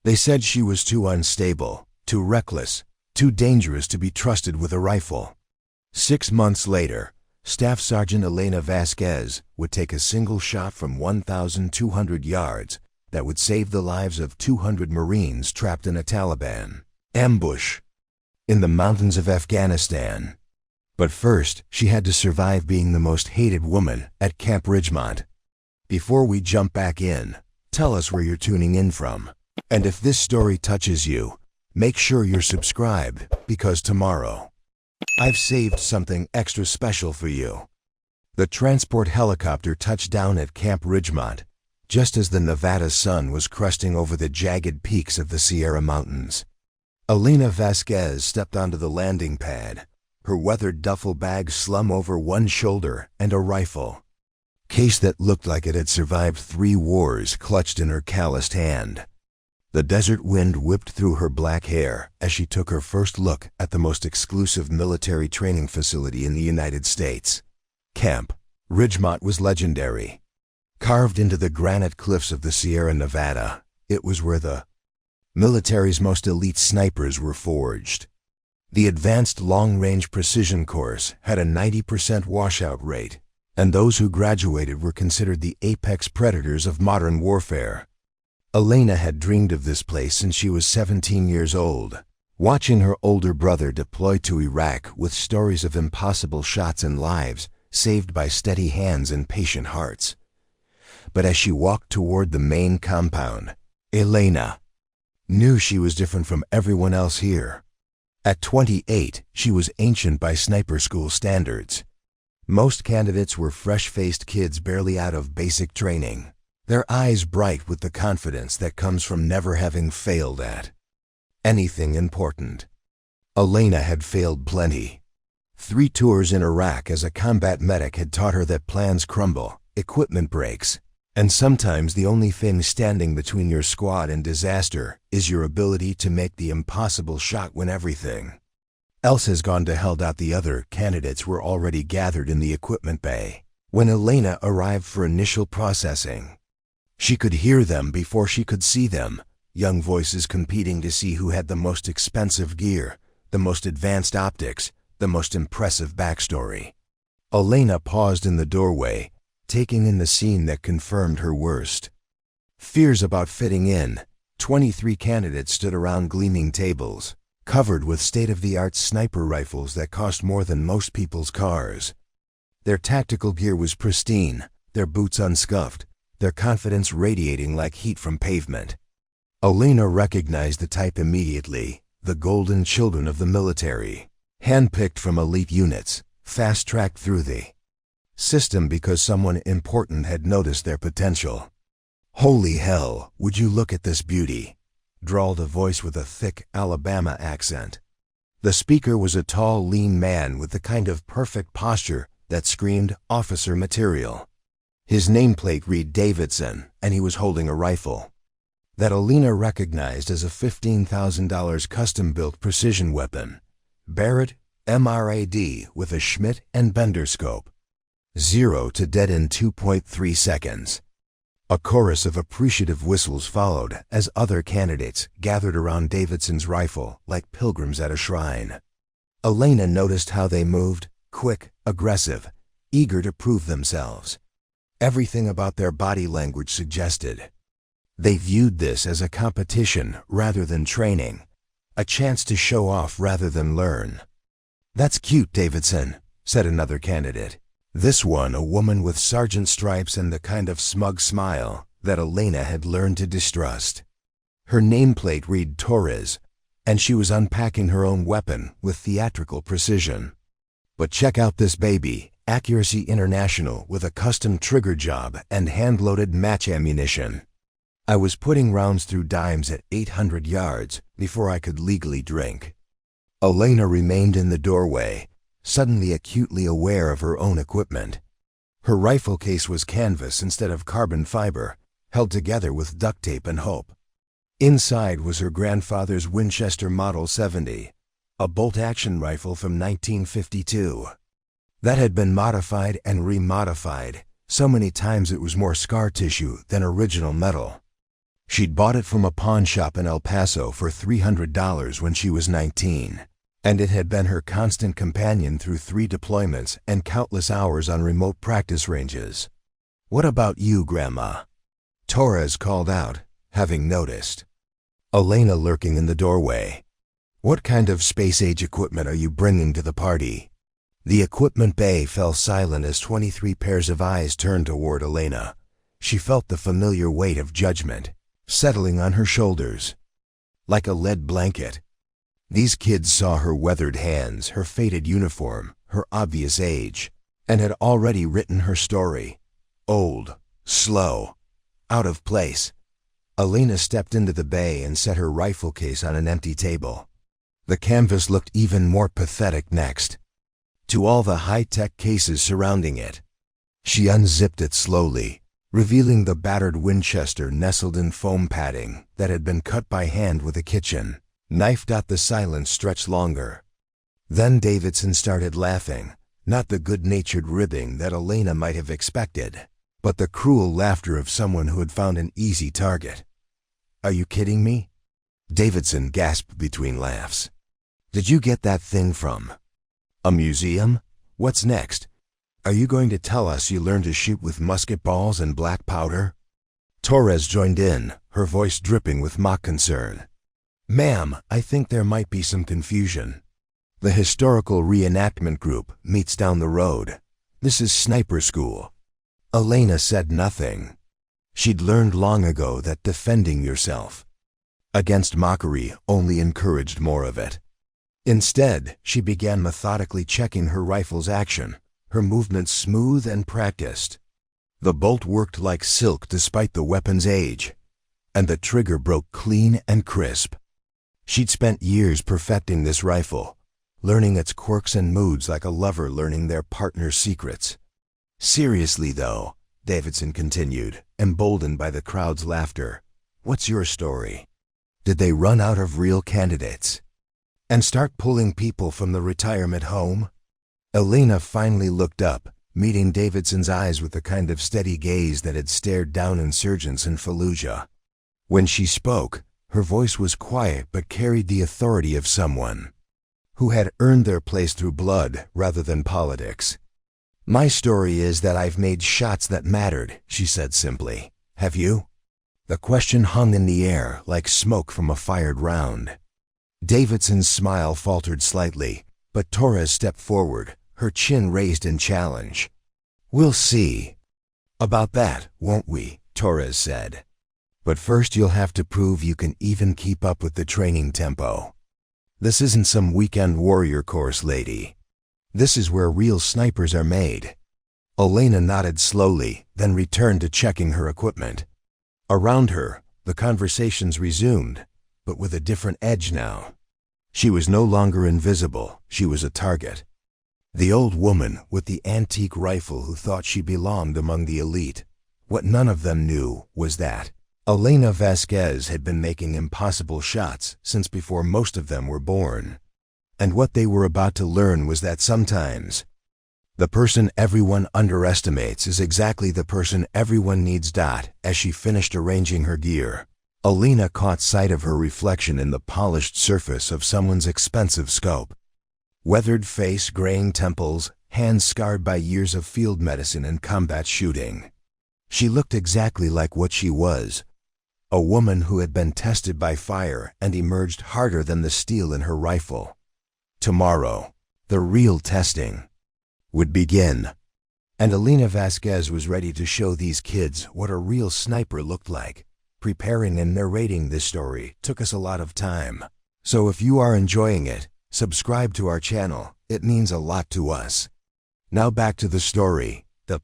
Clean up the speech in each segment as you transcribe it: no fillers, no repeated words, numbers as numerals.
They said she was too unstable, too reckless, too dangerous to be trusted with a rifle. 6 months later, Staff Sergeant Elena Vasquez would take a single shot from 1,200 yards that would save the lives of 200 Marines trapped in a Taliban ambush in the mountains of Afghanistan. But first, she had to survive being the most hated woman at Camp Ridgemont. Before we jump back in, tell us where you're tuning in from. And if this story touches you, make sure you're subscribed, because tomorrow, I've saved something extra special for you. The transport helicopter touched down at Camp Ridgemont, just as the Nevada sun was cresting over the jagged peaks of the Sierra Mountains. Elena Vasquez stepped onto the landing pad, her weathered duffel bag slung over one shoulder and a rifle case that looked like it had survived 3 wars clutched in her calloused hand. The desert wind whipped through her black hair as she took her first look at the most exclusive military training facility in the United States. Camp Ridgemont was legendary. Carved into the granite cliffs of the Sierra Nevada, it was where the military's most elite snipers were forged. The Advanced Long-Range Precision course had a 90% washout rate, and those who graduated were considered the apex predators of modern warfare. Elena had dreamed of this place since she was 17 years old, watching her older brother deploy to Iraq with stories of impossible shots and lives saved by steady hands and patient hearts. But as she walked toward the main compound, Elena knew she was different from everyone else here. At 28, she was ancient by sniper school standards. Most candidates were fresh-faced kids barely out of basic training, their eyes bright with the confidence that comes from never having failed at anything important. Elena had failed plenty. 3 tours in Iraq as a combat medic had taught her that plans crumble, equipment breaks, and sometimes the only thing standing between your squad and disaster is your ability to make the impossible shot when everything else has gone to hell. The other candidates were already gathered in the equipment bay when Elena arrived for initial processing. She could hear them before she could see them, young voices competing to see who had the most expensive gear, the most advanced optics, the most impressive backstory. Elena paused in the doorway, taking in the scene that confirmed her worst fears about fitting in. 23 candidates stood around gleaming tables, covered with state-of-the-art sniper rifles that cost more than most people's cars. Their tactical gear was pristine, their boots unscuffed, their confidence radiating like heat from pavement. Elena recognized the type immediately, the golden children of the military, handpicked from elite units, fast-tracked through the system because someone important had noticed their potential. "Holy hell, would you look at this beauty?" drawled a voice with a thick Alabama accent. The speaker was a tall, lean man with the kind of perfect posture that screamed officer material. His nameplate read Davidson, and he was holding a rifle that Elena recognized as a $15,000 custom-built precision weapon, Barrett MRAD with a Schmidt and Bender scope. 0 to dead in 2.3 seconds. A chorus of appreciative whistles followed as other candidates gathered around Davidson's rifle like pilgrims at a shrine. Elena noticed how they moved, quick, aggressive, eager to prove themselves. Everything about their body language suggested they viewed this as a competition rather than training, a chance to show off rather than learn. "That's cute, Davidson," said another candidate. This one, a woman with sergeant stripes and the kind of smug smile that Elena had learned to distrust. Her nameplate read Torres, and she was unpacking her own weapon with theatrical precision. "But check out this baby, Accuracy International with a custom trigger job and hand-loaded match ammunition. I was putting rounds through dimes at 800 yards before I could legally drink." Elena remained in the doorway, suddenly acutely aware of her own equipment. Her rifle case was canvas instead of carbon fiber, held together with duct tape and hope. Inside was her grandfather's Winchester Model 70, a bolt-action rifle from 1952. That had been modified and remodified so many times it was more scar tissue than original metal. She'd bought it from a pawn shop in El Paso for $300 when she was 19, and it had been her constant companion through 3 deployments and countless hours on remote practice ranges. "What about you, Grandma?" Torres called out, having noticed Elena lurking in the doorway. "What kind of space-age equipment are you bringing to the party?" The equipment bay fell silent as 23 pairs of eyes turned toward Elena. She felt the familiar weight of judgment settling on her shoulders like a lead blanket. These kids saw her weathered hands, her faded uniform, her obvious age, and had already written her story. Old, slow, out of place. Elena stepped into the bay and set her rifle case on an empty table. The canvas looked even more pathetic next to all the high-tech cases surrounding it. She unzipped it slowly, revealing the battered Winchester nestled in foam padding that had been cut by hand with a kitchen knife. The silence stretched longer. Then Davidson started laughing, not the good-natured ribbing that Elena might have expected, but the cruel laughter of someone who had found an easy target. "Are you kidding me?" Davidson gasped between laughs. "Did you get that thing from a museum? What's next? Are you going to tell us you learned to shoot with musket balls and black powder?" Torres joined in, her voice dripping with mock concern. "Ma'am, I think there might be some confusion. The historical reenactment group meets down the road. This is sniper school." Elena said nothing. She'd learned long ago that defending yourself against mockery only encouraged more of it. Instead, she began methodically checking her rifle's action, her movements smooth and practiced. The bolt worked like silk despite the weapon's age, and the trigger broke clean and crisp. She'd spent years perfecting this rifle, learning its quirks and moods like a lover learning their partner's secrets. "Seriously, though," Davidson continued, emboldened by the crowd's laughter, "what's your story? Did they run out of real candidates and start pulling people from the retirement home?" Elena finally looked up, meeting Davidson's eyes with the kind of steady gaze that had stared down insurgents in Fallujah. When she spoke, her voice was quiet but carried the authority of someone who had earned their place through blood rather than politics. "My story is that I've made shots that mattered," she said simply. "Have you?" The question hung in the air like smoke from a fired round. Davidson's smile faltered slightly, but Torres stepped forward, her chin raised in challenge. "We'll see about that, won't we?" Torres said. "But first you'll have to prove you can even keep up with the training tempo. This isn't some weekend warrior course, lady. This is where real snipers are made." Elena nodded slowly, then returned to checking her equipment. Around her, the conversations resumed, but with a different edge now. She was no longer invisible, she was a target. The old woman with the antique rifle who thought she belonged among the elite. What none of them knew was that Elena Vasquez had been making impossible shots since before most of them were born. And what they were about to learn was that sometimes the person everyone underestimates is exactly the person everyone needs. As she finished arranging her gear, Elena caught sight of her reflection in the polished surface of someone's expensive scope. Weathered face, graying temples, hands scarred by years of field medicine and combat shooting. She looked exactly like what she was, a woman who had been tested by fire and emerged harder than the steel in her rifle. Tomorrow, the real testing would begin, and Elena Vasquez was ready to show these kids what a real sniper looked like. Preparing and narrating this story took us a lot of time, so if you are enjoying it, subscribe to our channel, it means a lot to us. Now back to the story. The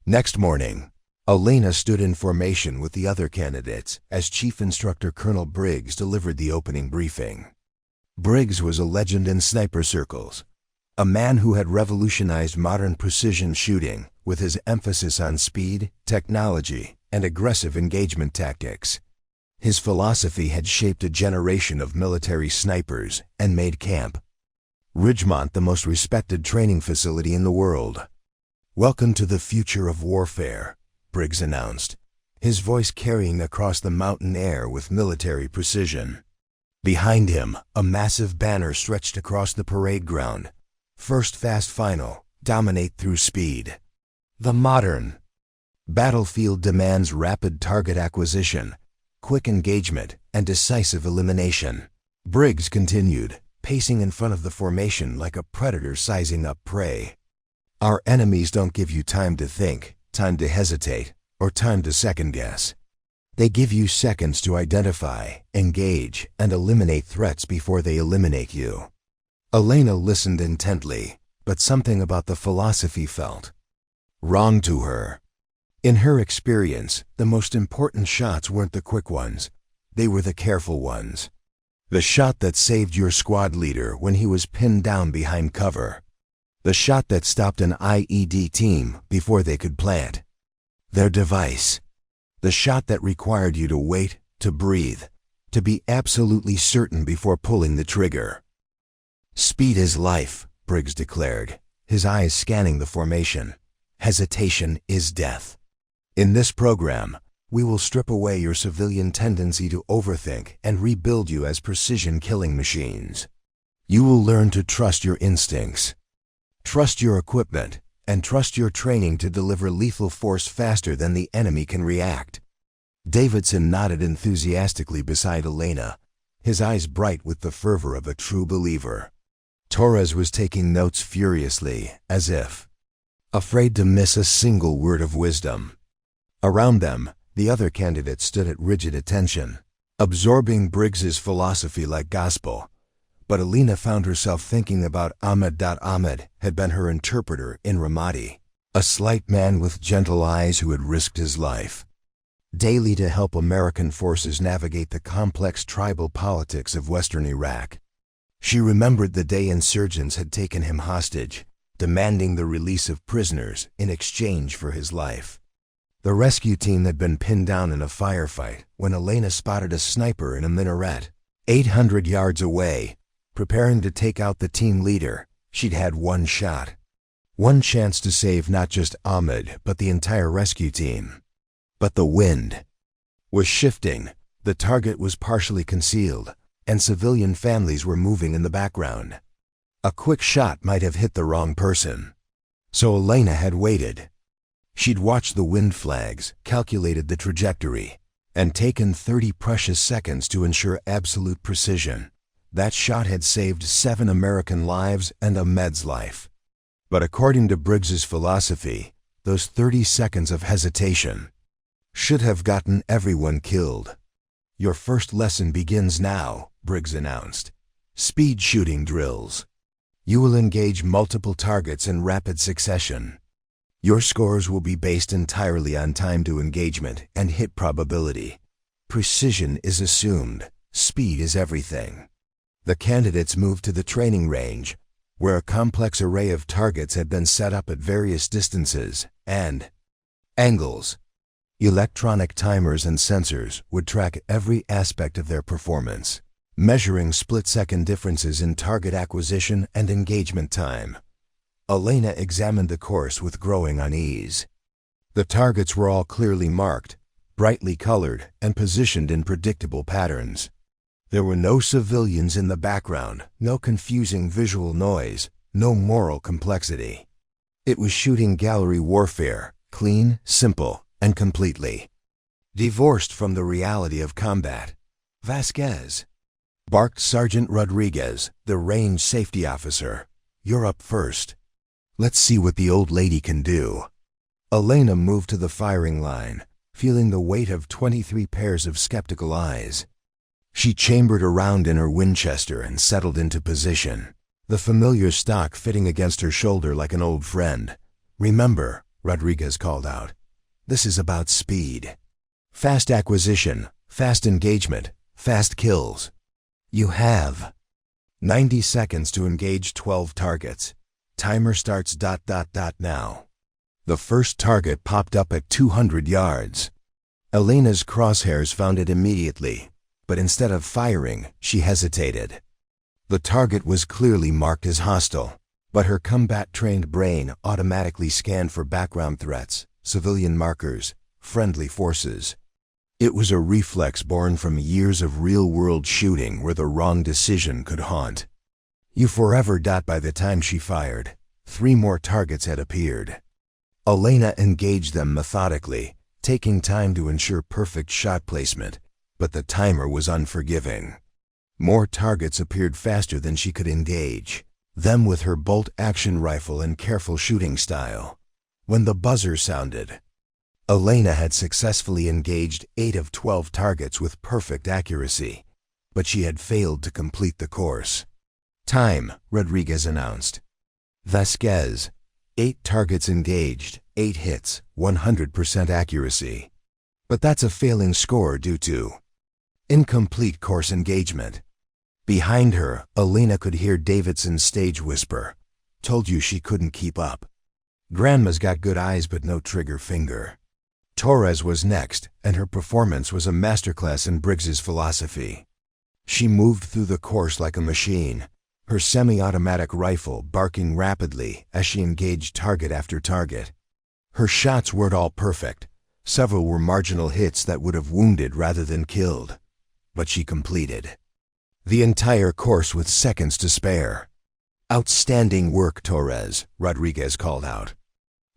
next morning, Elena stood in formation with the other candidates as Chief Instructor Colonel Briggs delivered the opening briefing. Briggs was a legend in sniper circles, a man who had revolutionized modern precision shooting with his emphasis on speed, technology, and aggressive engagement tactics. His philosophy had shaped a generation of military snipers and made Camp Ridgemont the most respected training facility in the world. "Welcome to the future of warfare," Briggs announced. his voice carrying across the mountain air with military precision. Behind him, a massive banner stretched across the parade ground. First fast final, dominate through speed. The modern battlefield demands rapid target acquisition, quick engagement, and decisive elimination. Briggs continued, pacing in front of the formation like a predator sizing up prey. Our enemies don't give you time to think, time to hesitate, or time to second-guess. They give you seconds to identify, engage, and eliminate threats before they eliminate you. Elena listened intently, but something about the philosophy felt wrong to her. In her experience, the most important shots weren't the quick ones. They were the careful ones. The shot that saved your squad leader when he was pinned down behind cover. The shot that stopped an IED team before they could plant their device. The shot that required you to wait, to breathe, to be absolutely certain before pulling the trigger. Speed is life, Briggs declared, his eyes scanning the formation. Hesitation is death. In this program, we will strip away your civilian tendency to overthink and rebuild you as precision killing machines. You will learn to trust your instincts, trust your equipment, and trust your training to deliver lethal force faster than the enemy can react. Davidson nodded enthusiastically beside Elena, his eyes bright with the fervor of a true believer. Torres was taking notes furiously, as if afraid to miss a single word of wisdom. Around them, the other candidates stood at rigid attention, absorbing Briggs's philosophy like gospel. But Elena found herself thinking about Ahmed. Ahmed had been her interpreter in Ramadi, a slight man with gentle eyes who had risked his life daily to help American forces navigate the complex tribal politics of western Iraq. She remembered the day insurgents had taken him hostage, demanding the release of prisoners in exchange for his life. The rescue team had been pinned down in a firefight when Elena spotted a sniper in a minaret, 800 yards away, preparing to take out the team leader. She'd had one shot, one chance to save not just Ahmed, but the entire rescue team. But the wind was shifting, the target was partially concealed, and civilian families were moving in the background. A quick shot might have hit the wrong person. So Elena had waited. She'd watched the wind flags, calculated the trajectory, and taken 30 precious seconds to ensure absolute precision. That shot had saved 7 American lives and Ahmed's life. But according to Briggs's philosophy, those 30 seconds of hesitation should have gotten everyone killed. Your first lesson begins now, Briggs announced. Speed shooting drills. You will engage multiple targets in rapid succession. Your scores will be based entirely on time to engagement and hit probability. Precision is assumed. Speed is everything. The candidates moved to the training range, where a complex array of targets had been set up at various distances and angles. Electronic timers and sensors would track every aspect of their performance, measuring split-second differences in target acquisition and engagement time. Elena examined the course with growing unease. The targets were all clearly marked, brightly colored, and positioned in predictable patterns. There were no civilians in the background, no confusing visual noise, no moral complexity. It was shooting gallery warfare, clean, simple, and completely divorced from the reality of combat. Vasquez, barked Sergeant Rodriguez, the range safety officer. You're up first. Let's see what the old lady can do. Elena moved to the firing line, feeling the weight of 23 pairs of skeptical eyes. She chambered around in her Winchester and settled into position, the familiar stock fitting against her shoulder like an old friend. Remember, Rodriguez called out, this is about speed. Fast acquisition, fast engagement, fast kills. You have 90 seconds to engage 12 targets. Timer starts ... now. The first target popped up at 200 yards. Elena's crosshairs found it immediately, but instead of firing, she hesitated. The target was clearly marked as hostile, but her combat-trained brain automatically scanned for background threats, civilian markers, friendly forces. It was a reflex born from years of real-world shooting where the wrong decision could haunt you forever. By the time she fired, 3 more targets had appeared. Elena engaged them methodically, taking time to ensure perfect shot placement, but the timer was unforgiving. More targets appeared faster than she could engage, them with her bolt-action rifle and careful shooting style. When the buzzer sounded, Elena had successfully engaged 8 of 12 targets with perfect accuracy, but she had failed to complete the course. "Time," Rodriguez announced. Vasquez, 8 targets engaged, 8 hits, 100% accuracy. But that's a failing score due to incomplete course engagement. Behind her, Elena could hear Davidson's stage whisper, "Told you she couldn't keep up. Grandma's got good eyes but no trigger finger." Torres was next, and her performance was a masterclass in Briggs's philosophy. She moved through the course like a machine, her semi-automatic rifle barking rapidly as she engaged target after target. Her shots weren't all perfect. Several were marginal hits that would have wounded rather than killed. But she completed the entire course with seconds to spare. "Outstanding work, Torres," Rodriguez called out.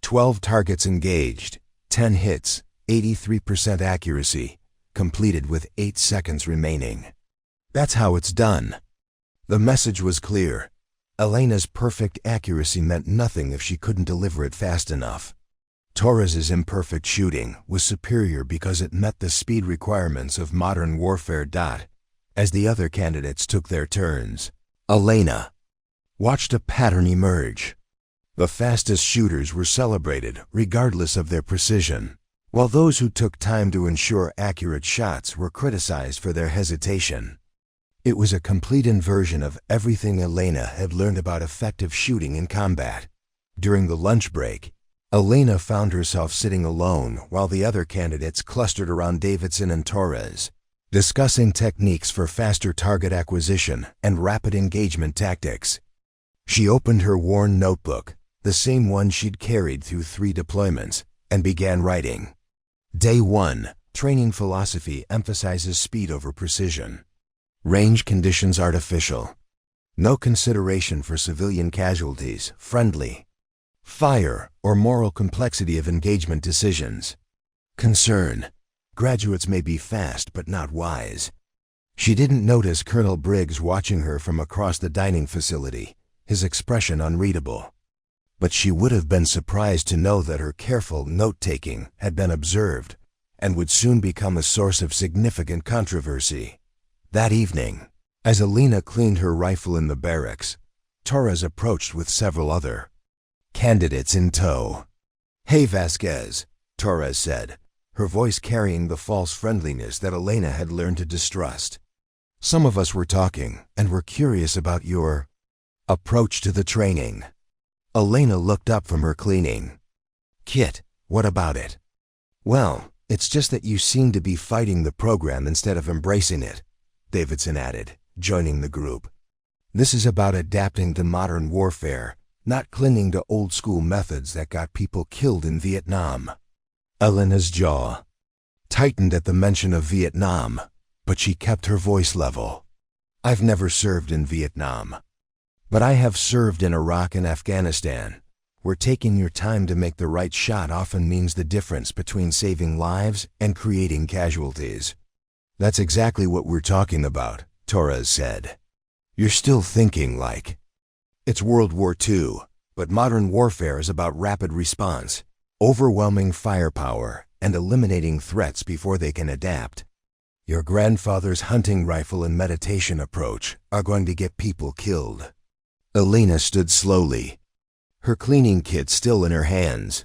12 targets engaged, 10 hits, 83% accuracy, completed with 8 seconds remaining. That's how it's done. The message was clear. Elena's perfect accuracy meant nothing if she couldn't deliver it fast enough. Torres's imperfect shooting was superior because it met the speed requirements of modern warfare. As the other candidates took their turns, Elena watched a pattern emerge. The fastest shooters were celebrated regardless of their precision, while those who took time to ensure accurate shots were criticized for their hesitation. It was a complete inversion of everything Elena had learned about effective shooting in combat. During the lunch break, Elena found herself sitting alone while the other candidates clustered around Davidson and Torres, discussing techniques for faster target acquisition and rapid engagement tactics. She opened her worn notebook, the same one she'd carried through 3 deployments, and began writing. Day 1, training philosophy emphasizes speed over precision. Range conditions artificial. No consideration for civilian casualties, friendly. Fire or moral complexity of engagement decisions. Concern. Graduates may be fast but not wise. She didn't notice Colonel Briggs watching her from across the dining facility, his expression unreadable. But she would have been surprised to know that her careful note-taking had been observed and would soon become a source of significant controversy. That evening, as Elena cleaned her rifle in the barracks, Torres approached with several other candidates in tow. "Hey, Vasquez," Torres said, her voice carrying the false friendliness that Elena had learned to distrust. "Some of us were talking, and were curious about your approach to the training." Elena looked up from her cleaning. "Kit, what about it?" "Well, it's just that you seem to be fighting the program instead of embracing it," Davidson added, joining the group. "This is about adapting to modern warfare, not clinging to old-school methods that got people killed in Vietnam." Elena's jaw tightened at the mention of Vietnam, but she kept her voice level. "I've never served in Vietnam, but I have served in Iraq and Afghanistan, where taking your time to make the right shot often means the difference between saving lives and creating casualties." "That's exactly what we're talking about," Torres said. "You're still thinking like it's World War II, but modern warfare is about rapid response, overwhelming firepower, and eliminating threats before they can adapt. Your grandfather's hunting rifle and meditation approach are going to get people killed." Elena stood slowly, her cleaning kit still in her hands.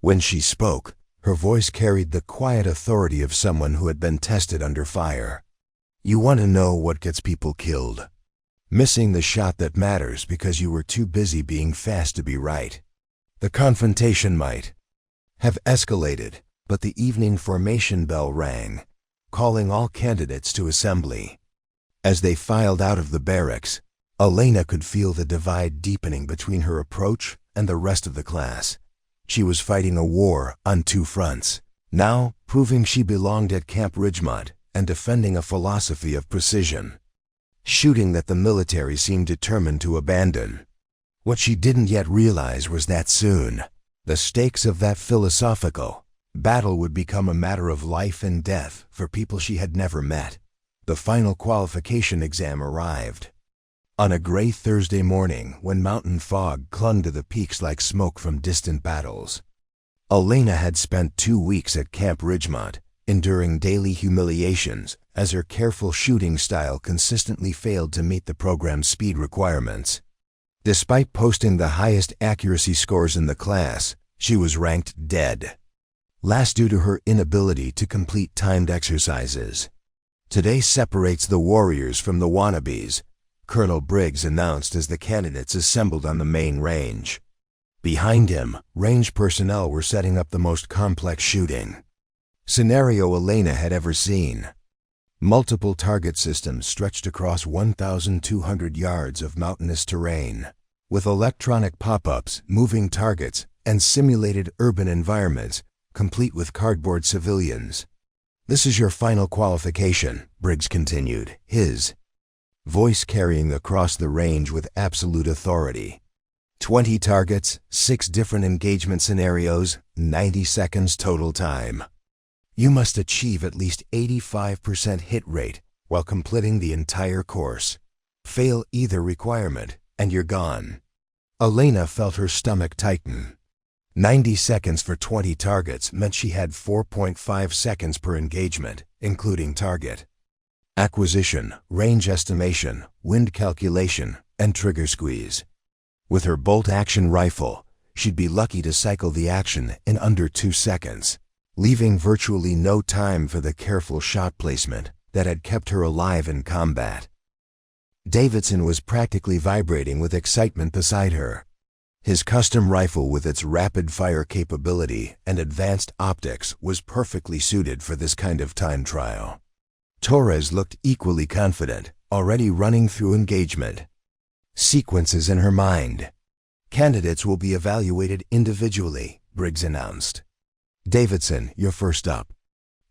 When she spoke, her voice carried the quiet authority of someone who had been tested under fire. "You want to know what gets people killed? Missing the shot that matters because you were too busy being fast to be right. The confrontation might have escalated, but the evening formation bell rang, calling all candidates to assembly. As they filed out of the barracks, Elena could feel the divide deepening between her approach and the rest of the class. She was fighting a war on 2 fronts, now proving she belonged at Camp Ridgemont and defending a philosophy of precision. Shooting that the military seemed determined to abandon. What she didn't yet realize was that soon, the stakes of that philosophical battle would become a matter of life and death for people she had never met. The final qualification exam arrived. On a gray Thursday morning when mountain fog clung to the peaks like smoke from distant battles. Elena had spent 2 weeks at Camp Ridgemont, enduring daily humiliations as her careful shooting style consistently failed to meet the program's speed requirements. Despite posting the highest accuracy scores in the class, she was ranked dead. Last due to her inability to complete timed exercises. Today separates the warriors from the wannabes, Colonel Briggs announced as the candidates assembled on the main range. Behind him, range personnel were setting up the most complex shooting scenario Elena had ever seen. Multiple target systems stretched across 1,200 yards of mountainous terrain, with electronic pop-ups, moving targets, and simulated urban environments, complete with cardboard civilians. "This is your final qualification," Briggs continued, his voice carrying across the range with absolute authority. 20 targets, 6 different engagement scenarios, 90 seconds total time. You must achieve at least 85% hit rate while completing the entire course. Fail either requirement, and you're gone. Elena felt her stomach tighten. 90 seconds for 20 targets meant she had 4.5 seconds per engagement, including target acquisition, range estimation, wind calculation, and trigger squeeze. With her bolt-action rifle, she'd be lucky to cycle the action in under 2 seconds. Leaving virtually no time for the careful shot placement that had kept her alive in combat. Davidson was practically vibrating with excitement beside her. His custom rifle with its rapid-fire capability and advanced optics was perfectly suited for this kind of time trial. Torres looked equally confident, already running through engagement sequences in her mind. "Candidates will be evaluated individually," Briggs announced. "Davidson, you're first up."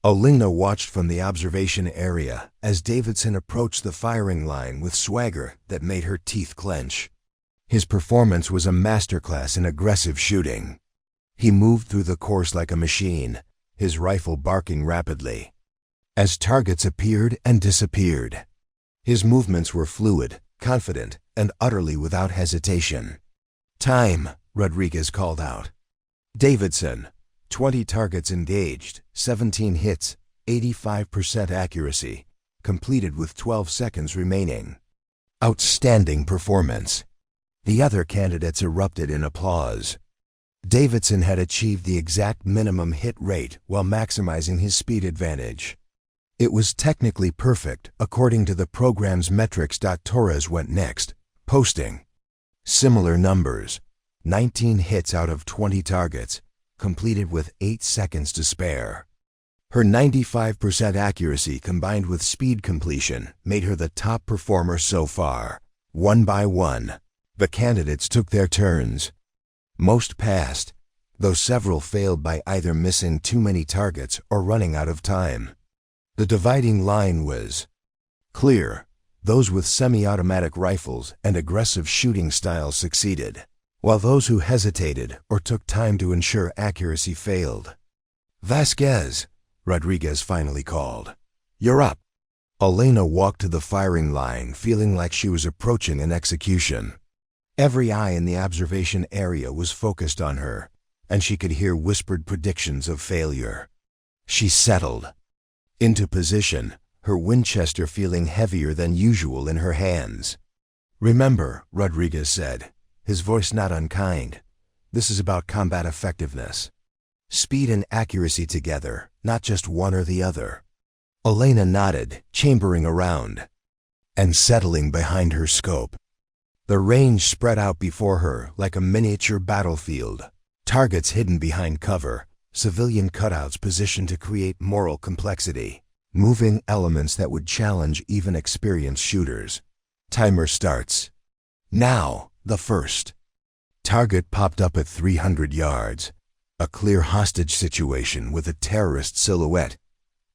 Elena watched from the observation area as Davidson approached the firing line with swagger that made her teeth clench. His performance was a masterclass in aggressive shooting. He moved through the course like a machine, his rifle barking rapidly as targets appeared and disappeared. His movements were fluid, confident, and utterly without hesitation. "Time," Rodriguez called out. Davidson, 20 targets engaged, 17 hits, 85% accuracy, completed with 12 seconds remaining. Outstanding performance. The other candidates erupted in applause. Davidson had achieved the exact minimum hit rate while maximizing his speed advantage. It was technically perfect according to the program's metrics. Torres went next, posting similar numbers, 19 hits out of 20 targets, completed with 8 seconds to spare. Her 95% accuracy combined with speed completion made her the top performer so far. One by one, the candidates took their turns. Most passed, though several failed by either missing too many targets or running out of time. The dividing line was clear. Those with semi-automatic rifles and aggressive shooting styles succeeded, while those who hesitated or took time to ensure accuracy failed. "Vasquez," Rodriguez finally called. "You're up." Elena walked to the firing line feeling like she was approaching an execution. Every eye in the observation area was focused on her, and she could hear whispered predictions of failure. She settled into position, her Winchester feeling heavier than usual in her hands. "Remember," Rodriguez said, his voice not unkind, "this is about combat effectiveness. Speed and accuracy together, not just one or the other." Elena nodded, chambering around and settling behind her scope. The range spread out before her like a miniature battlefield, targets hidden behind cover, civilian cutouts positioned to create moral complexity, moving elements that would challenge even experienced shooters. Timer starts. Now, the first target popped up at 300 yards. A clear hostage situation with a terrorist silhouette,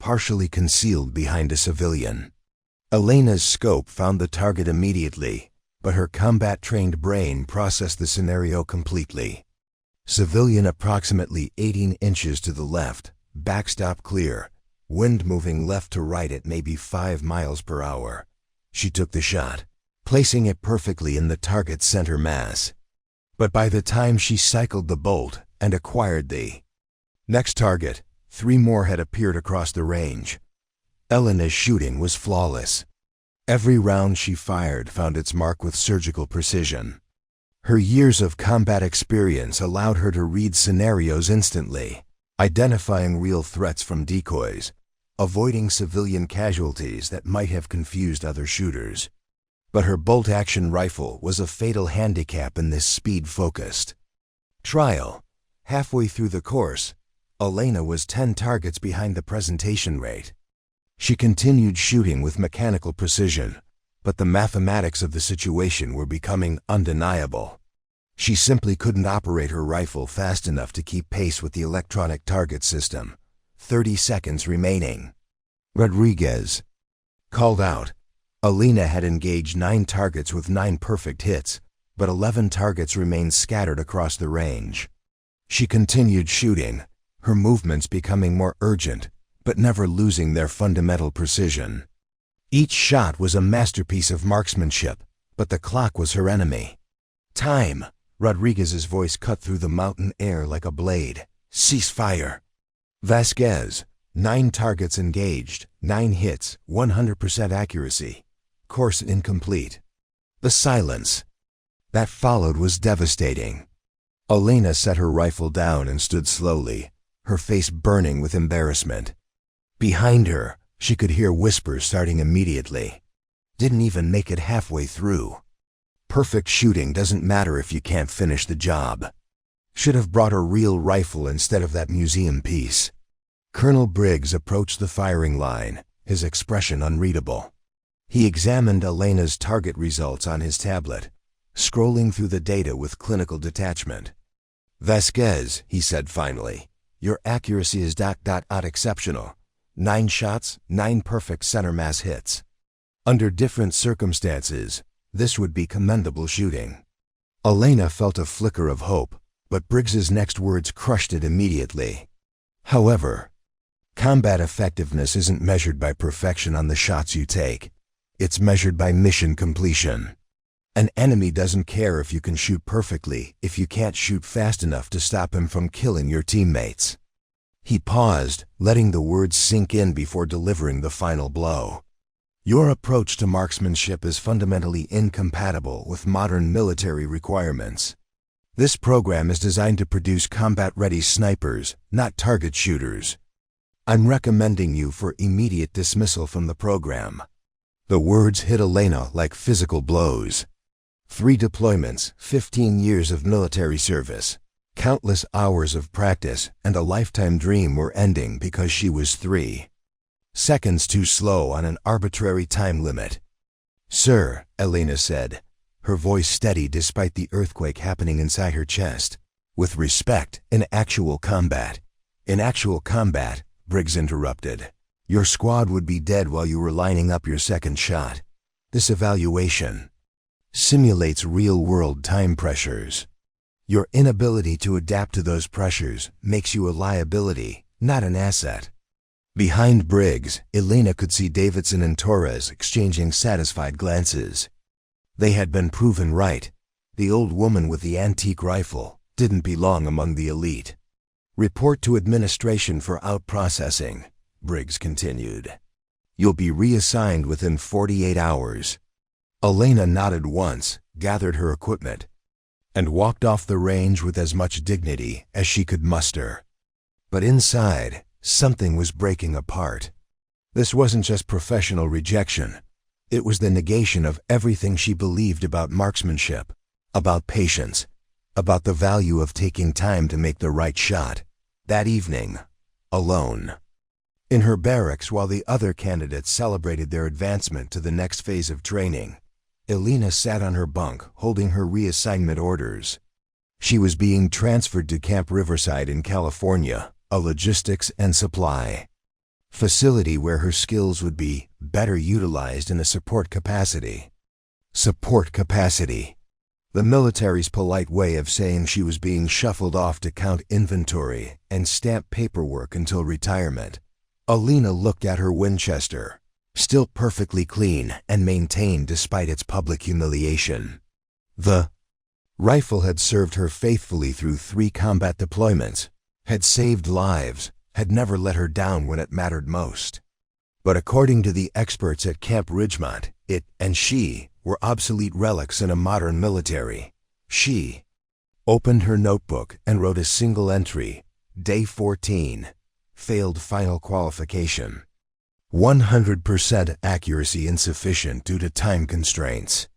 partially concealed behind a civilian. Elena's scope found the target immediately, but her combat-trained brain processed the scenario completely. Civilian approximately 18 inches to the left, backstop clear, wind moving left to right at maybe 5 miles per hour. She took the shot, placing it perfectly in the target's center mass. But by the time she cycled the bolt and acquired the next target, 3 more had appeared across the range. Elena's shooting was flawless. Every round she fired found its mark with surgical precision. Her years of combat experience allowed her to read scenarios instantly, identifying real threats from decoys, avoiding civilian casualties that might have confused other shooters. But her bolt-action rifle was a fatal handicap in this speed-focused trial. Halfway through the course, Elena was 10 targets behind the presentation rate. She continued shooting with mechanical precision, but the mathematics of the situation were becoming undeniable. She simply couldn't operate her rifle fast enough to keep pace with the electronic target system. 30 seconds remaining. Rodriguez called out. Elena had engaged 9 targets with 9 perfect hits, but 11 targets remained scattered across the range. She continued shooting, her movements becoming more urgent, but never losing their fundamental precision. Each shot was a masterpiece of marksmanship, but the clock was her enemy. Time! Rodriguez's voice cut through the mountain air like a blade. Cease fire! Vasquez, 9 targets engaged, 9 hits, 100% accuracy. Course incomplete. The silence that followed was devastating. Elena set her rifle down and stood slowly, her face burning with embarrassment. Behind her, she could hear whispers starting immediately. Didn't even make it halfway through. Perfect shooting doesn't matter if you can't finish the job. Should have brought a real rifle instead of that museum piece. Colonel Briggs approached the firing line, his expression unreadable. He examined Elena's target results on his tablet, scrolling through the data with clinical detachment. Vasquez, he said finally, your accuracy is ... exceptional. 9 shots, 9 perfect center mass hits. Under different circumstances, this would be commendable shooting. Elena felt a flicker of hope, but Briggs's next words crushed it immediately. However, combat effectiveness isn't measured by perfection on the shots you take. It's measured by mission completion. An enemy doesn't care if you can shoot perfectly if you can't shoot fast enough to stop him from killing your teammates. He paused, letting the words sink in before delivering the final blow. Your approach to marksmanship is fundamentally incompatible with modern military requirements. This program is designed to produce combat-ready snipers, not target shooters. I'm recommending you for immediate dismissal from the program. The words hit Elena like physical blows. 3 deployments, 15 years of military service, countless hours of practice, and a lifetime dream were ending because she was 3 seconds too slow on an arbitrary time limit. Sir, Elena said, her voice steady despite the earthquake happening inside her chest. With respect, in actual combat. In actual combat, Briggs interrupted. Your squad would be dead while you were lining up your second shot. This evaluation simulates real-world time pressures. Your inability to adapt to those pressures makes you a liability, not an asset. Behind Briggs, Elena could see Davidson and Torres exchanging satisfied glances. They had been proven right. The old woman with the antique rifle didn't belong among the elite. Report to administration for out-processing, Briggs continued. You'll be reassigned within 48 hours. Elena nodded once, gathered her equipment, and walked off the range with as much dignity as she could muster. But inside, something was breaking apart. This wasn't just professional rejection. It was the negation of everything she believed about marksmanship, about patience, about the value of taking time to make the right shot. That evening, alone. In her barracks while the other candidates celebrated their advancement to the next phase of training, Elena sat on her bunk holding her reassignment orders. She was being transferred to Camp Riverside in California, a logistics and supply facility where her skills would be better utilized in a support capacity. Support capacity. The military's polite way of saying she was being shuffled off to count inventory and stamp paperwork until retirement. Elena looked at her Winchester, still perfectly clean and maintained despite its public humiliation. The rifle had served her faithfully through 3 combat deployments, had saved lives, had never let her down when it mattered most. But according to the experts at Camp Ridgemont, it and she were obsolete relics in a modern military. She opened her notebook and wrote a single entry, Day 14, failed final qualification. 100% accuracy insufficient due to time constraints.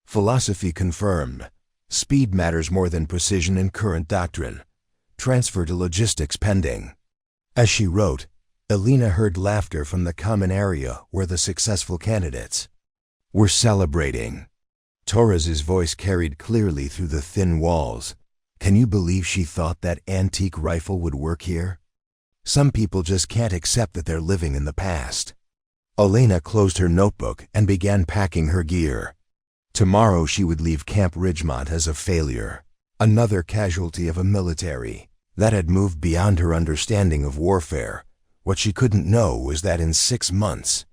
Philosophy confirmed. Speed matters more than precision in current doctrine. Transfer to logistics pending. As she wrote, Elena heard laughter from the common area where the successful candidates were celebrating. Torres's voice carried clearly through the thin walls. Can you believe she thought that antique rifle would work here? Some people just can't accept that they're living in the past. Elena closed her notebook and began packing her gear. Tomorrow she would leave Camp Ridgemont as a failure, another casualty of a military that had moved beyond her understanding of warfare. What she couldn't know was that in 6 months,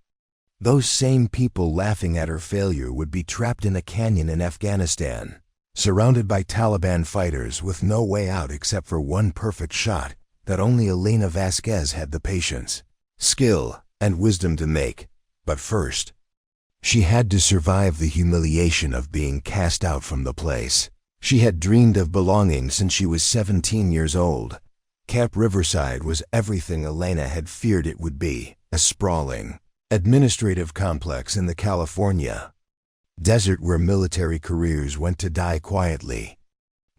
those same people laughing at her failure would be trapped in a canyon in Afghanistan, surrounded by Taliban fighters with no way out except for one perfect shot that only Elena Vasquez had the patience, skill, and wisdom to make. But first, she had to survive the humiliation of being cast out from the place she had dreamed of belonging since she was 17 years old. Camp Riverside was everything Elena had feared it would be, a sprawling, administrative complex in the California desert where military careers went to die quietly.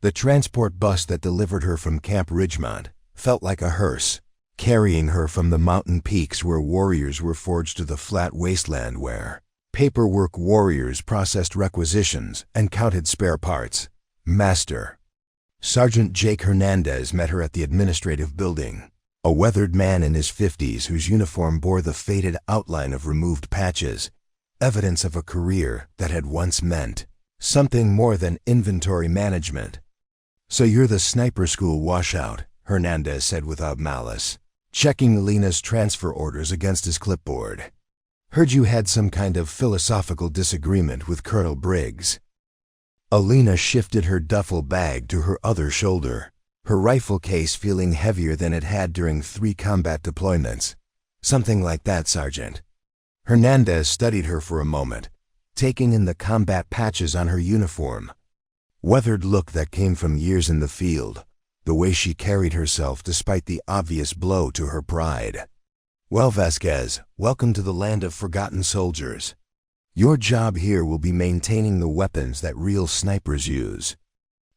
The transport bus that delivered her from Camp Ridgemont felt like a hearse, carrying her from the mountain peaks where warriors were forged to the flat wasteland where paperwork warriors processed requisitions and counted spare parts. Master Sergeant Jake Hernandez met her at the administrative building, a weathered man in his 50s whose uniform bore the faded outline of removed patches, evidence of a career that had once meant something more than inventory management. So you're the sniper school washout, Hernandez said without malice, checking Elena's transfer orders against his clipboard. Heard you had some kind of philosophical disagreement with Colonel Briggs. Elena shifted her duffel bag to her other shoulder, her rifle case feeling heavier than it had during 3 combat deployments. Something like that, Sergeant. Hernandez studied her for a moment, taking in the combat patches on her uniform. Weathered look that came from years in the field, the way she carried herself despite the obvious blow to her pride. Well, Vasquez, welcome to the land of forgotten soldiers. Your job here will be maintaining the weapons that real snipers use.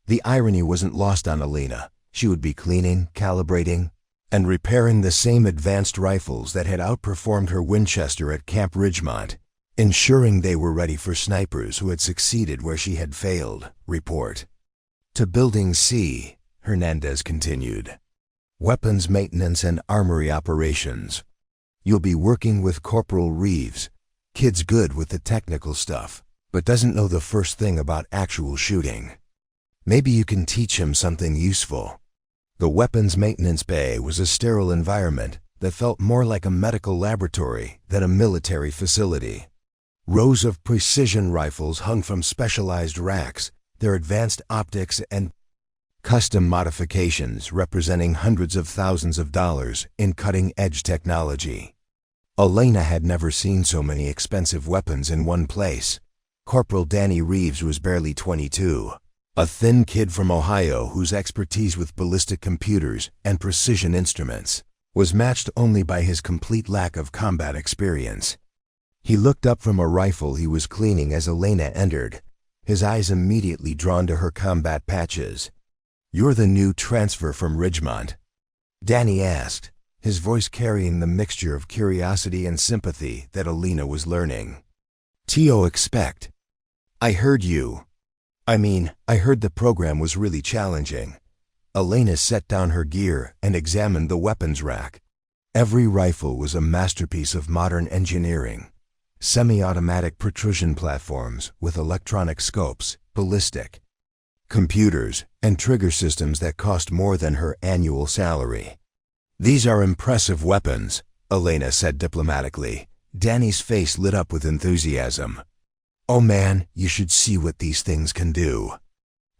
The irony wasn't lost on Elena. She would be cleaning, calibrating, and repairing the same advanced rifles that had outperformed her Winchester at Camp Ridgemont, ensuring they were ready for snipers who had succeeded where she had failed. Report to Building C, Hernandez continued. Weapons maintenance and armory operations. You'll be working with Corporal Reeves. Kid's good with the technical stuff, but doesn't know the first thing about actual shooting. Maybe you can teach him something useful. The weapons maintenance bay was a sterile environment that felt more like a medical laboratory than a military facility. Rows of precision rifles hung from specialized racks, their advanced optics and custom modifications representing hundreds of thousands of dollars in cutting-edge technology. Elena had never seen so many expensive weapons in one place. Corporal Danny Reeves was barely 22, a thin kid from Ohio whose expertise with ballistic computers and precision instruments was matched only by his complete lack of combat experience. He looked up from a rifle he was cleaning as Elena entered, his eyes immediately drawn to her combat patches. "You're the new transfer from Ridgemont?" Danny asked, his voice carrying the mixture of curiosity and sympathy that Elena was learning. "T.O. expect. I heard you. I heard the program was really challenging. Elena set down her gear and examined the weapons rack. Every rifle was a masterpiece of modern engineering. Semi-automatic protrusion platforms with electronic scopes, ballistic computers, and trigger systems that cost more than her annual salary. "These are impressive weapons," Elena said diplomatically. Danny's face lit up with enthusiasm. "Oh man, you should see what these things can do.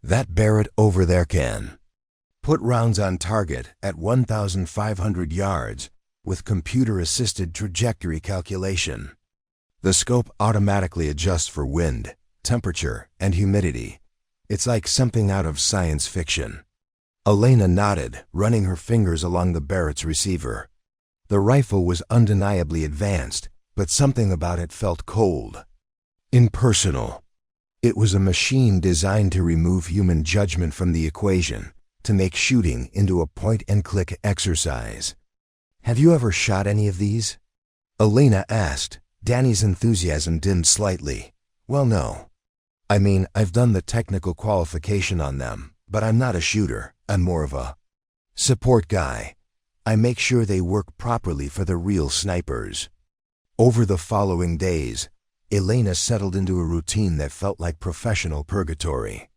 That Barrett over there can put rounds on target at 1,500 yards with computer-assisted trajectory calculation. The scope automatically adjusts for wind, temperature, and humidity. It's like something out of science fiction." Elena nodded, running her fingers along the Barrett's receiver. The rifle was undeniably advanced, but something about it felt cold, impersonal. It was a machine designed to remove human judgment from the equation, to make shooting into a point-and-click exercise. "Have you ever shot any of these?" Elena asked. Danny's enthusiasm dimmed slightly. "Well, no. I've done the technical qualification on them, but I'm not a shooter. I'm more of a support guy. I make sure they work properly for the real snipers." Over the following days, Elena settled into a routine that felt like professional purgatory.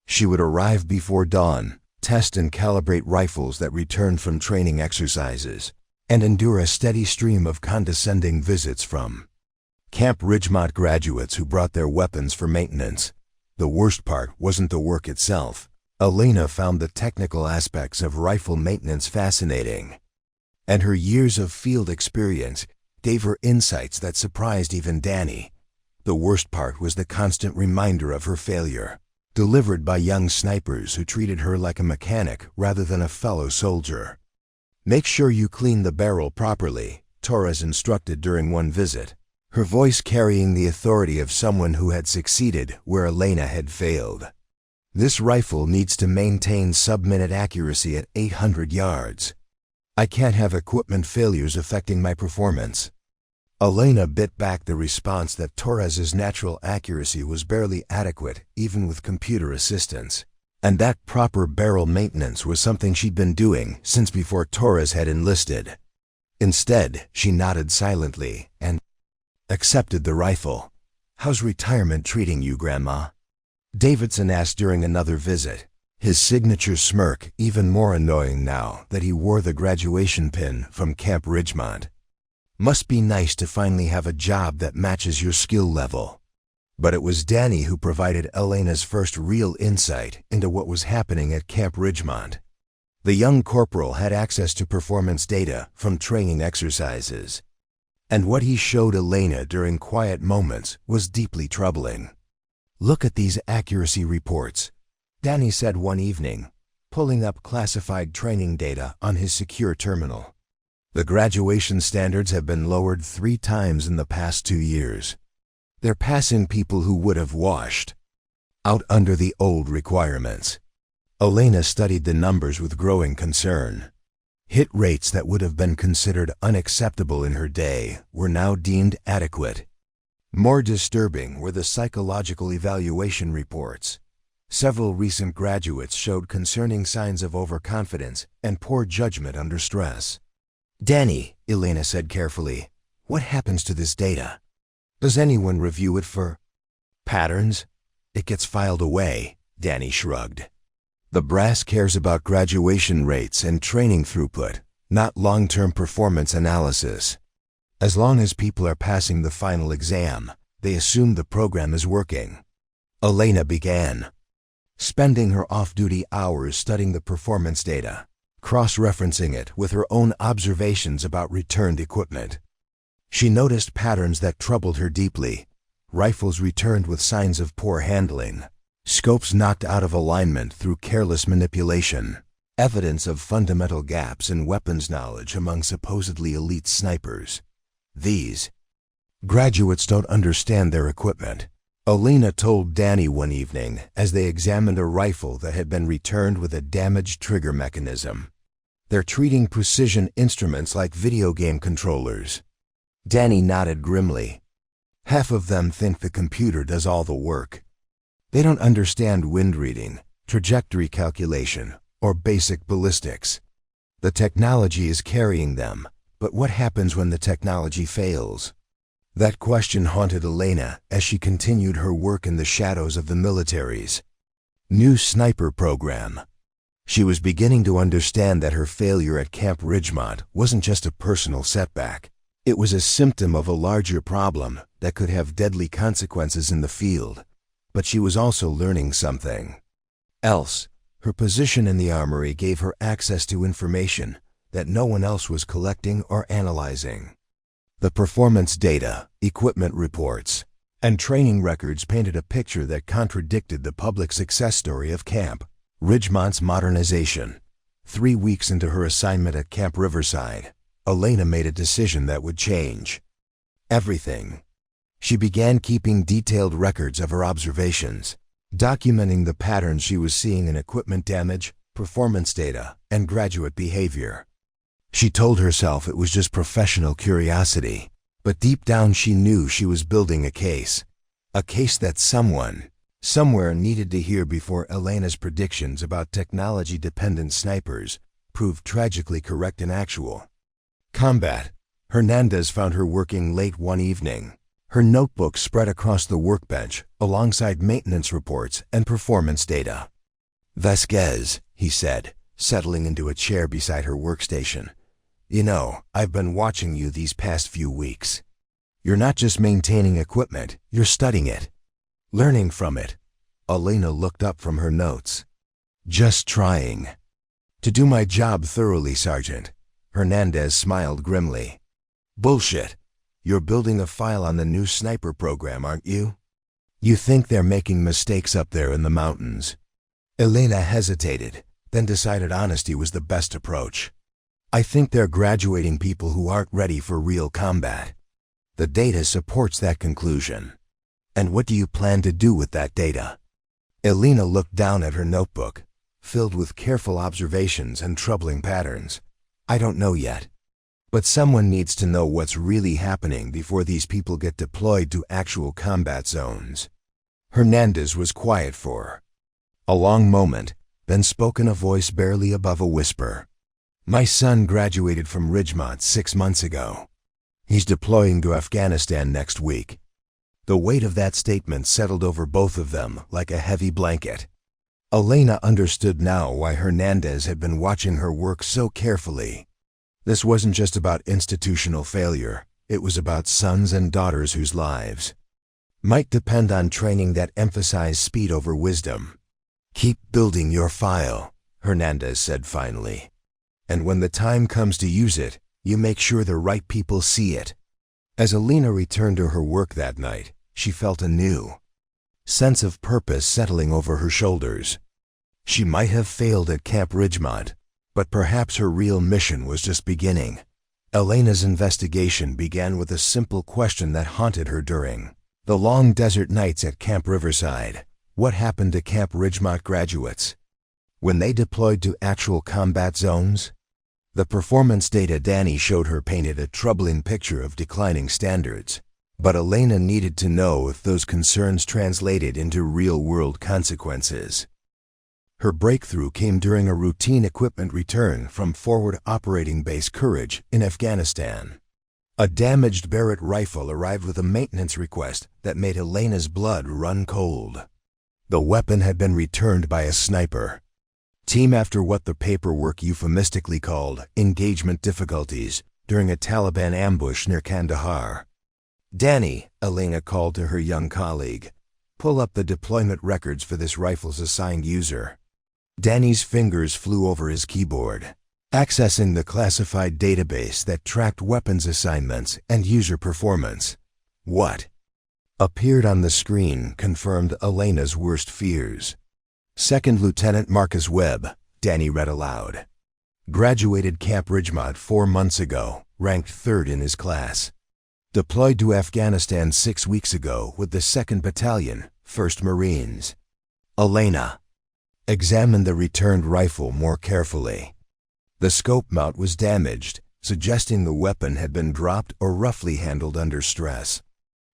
She would arrive before dawn, test and calibrate rifles that returned from training exercises, and endure a steady stream of condescending visits from Camp Ridgemont graduates who brought their weapons for maintenance. The worst part wasn't the work itself. Elena found the technical aspects of rifle maintenance fascinating, and her years of field experience gave her insights that surprised even Danny. The worst part was the constant reminder of her failure, delivered by young snipers who treated her like a mechanic rather than a fellow soldier. "Make sure you clean the barrel properly," Torres instructed during one visit, her voice carrying the authority of someone who had succeeded where Elena had failed. "This rifle needs to maintain sub-minute accuracy at 800 yards. I can't have equipment failures affecting my performance." Elena bit back the response that Torres's natural accuracy was barely adequate even with computer assistance, and that proper barrel maintenance was something she'd been doing since before Torres had enlisted. Instead, she nodded silently and accepted the rifle. "How's retirement treating you, Grandma?" Davidson asked during another visit, his signature smirk even more annoying now that he wore the graduation pin from Camp Ridgemont. "Must be nice to finally have a job that matches your skill level." But it was Danny who provided Elena's first real insight into what was happening at Camp Ridgemont. The young corporal had access to performance data from training exercises, and what he showed Elena during quiet moments was deeply troubling. "Look at these accuracy reports," Danny said one evening, pulling up classified training data on his secure terminal. "The graduation standards have been lowered 3 times in the past 2 years. They're passing people who would have washed out under the old requirements." Elena studied the numbers with growing concern. Hit rates that would have been considered unacceptable in her day were now deemed adequate. More disturbing were the psychological evaluation reports. Several recent graduates showed concerning signs of overconfidence and poor judgment under stress. "Danny," Elena said carefully, "what happens to this data? Does anyone review it for patterns?" "It gets filed away," Danny shrugged. "The brass cares about graduation rates and training throughput, not long-term performance analysis. As long as people are passing the final exam, they assume the program is working." Elena began, spending her off-duty hours studying the performance data, cross-referencing it with her own observations about returned equipment. She noticed patterns that troubled her deeply. Rifles returned with signs of poor handling, scopes knocked out of alignment through careless manipulation, evidence of fundamental gaps in weapons knowledge among supposedly elite snipers. "These graduates don't understand their equipment," Elena told Danny one evening as they examined a rifle that had been returned with a damaged trigger mechanism. "They're treating precision instruments like video game controllers." Danny nodded grimly. "Half of them think the computer does all the work." They don't understand wind reading, trajectory calculation, or basic ballistics. The technology is carrying them, but what happens when the technology fails? That question haunted Elena as she continued her work in the shadows of the military's new sniper program. She was beginning to understand that her failure at Camp Ridgemont wasn't just a personal setback. It was a symptom of a larger problem that could have deadly consequences in the field. But she was also learning something else. Her position in the armory gave her access to information that no one else was collecting or analyzing. The performance data, equipment reports, and training records painted a picture that contradicted the public success story of Camp Ridgemont's modernization. 3 weeks into her assignment at Camp Riverside, Elena made a decision that would change everything. She began keeping detailed records of her observations, documenting the patterns she was seeing in equipment damage, performance data, and graduate behavior. She told herself it was just professional curiosity, but deep down she knew she was building a case that someone, somewhere needed to hear before Elena's predictions about technology-dependent snipers proved tragically correct in actual combat. Hernandez found her working late one evening, her notebook spread across the workbench alongside maintenance reports and performance data. "Vasquez," he said, settling into a chair beside her workstation. "You know, I've been watching you these past few weeks. You're not just maintaining equipment, you're studying it, learning from it." Elena looked up from her notes. "Just trying to do my job thoroughly, Sergeant." Hernandez smiled grimly. "Bullshit. You're building a file on the new sniper program, aren't you? You think they're making mistakes up there in the mountains?" Elena hesitated, then decided honesty was the best approach. "I think they're graduating people who aren't ready for real combat. The data supports that conclusion. And what do you plan to do with that data?" Elena looked down at her notebook, filled with careful observations and troubling patterns. "I don't know yet. But someone needs to know what's really happening before these people get deployed to actual combat zones." Hernandez was quiet for a long moment, then spoke in a voice barely above a whisper. "My son graduated from Ridgemont 6 months ago. He's deploying to Afghanistan next week." The weight of that statement settled over both of them like a heavy blanket. Elena understood now why Hernandez had been watching her work so carefully. This wasn't just about institutional failure, it was about sons and daughters whose lives might depend on training that emphasized speed over wisdom. "Keep building your file," Hernandez said finally. "And when the time comes to use it, you make sure the right people see it." As Elena returned to her work that night, she felt a new sense of purpose settling over her shoulders. She might have failed at Camp Ridgemont, but perhaps her real mission was just beginning. Elena's investigation began with a simple question that haunted her during the long desert nights at Camp Riverside. What happened to Camp Ridgemont graduates when they deployed to actual combat zones? The performance data Danny showed her painted a troubling picture of declining standards, but Elena needed to know if those concerns translated into real-world consequences. Her breakthrough came during a routine equipment return from Forward Operating Base Courage in Afghanistan. A damaged Barrett rifle arrived with a maintenance request that made Elena's blood run cold. The weapon had been returned by a sniper team after what the paperwork euphemistically called engagement difficulties during a Taliban ambush near Kandahar. "Danny," Elena called to her young colleague, "pull up the deployment records for this rifle's assigned user." Danny's fingers flew over his keyboard, accessing the classified database that tracked weapons assignments and user performance. What appeared on the screen confirmed Elena's worst fears. "Second Lieutenant Marcus Webb," Danny read aloud. "Graduated Camp Ridgemont 4 months ago, ranked 3rd in his class. Deployed to Afghanistan 6 weeks ago with the 2nd Battalion, 1st Marines." Elena examined the returned rifle more carefully. The scope mount was damaged, suggesting the weapon had been dropped or roughly handled under stress.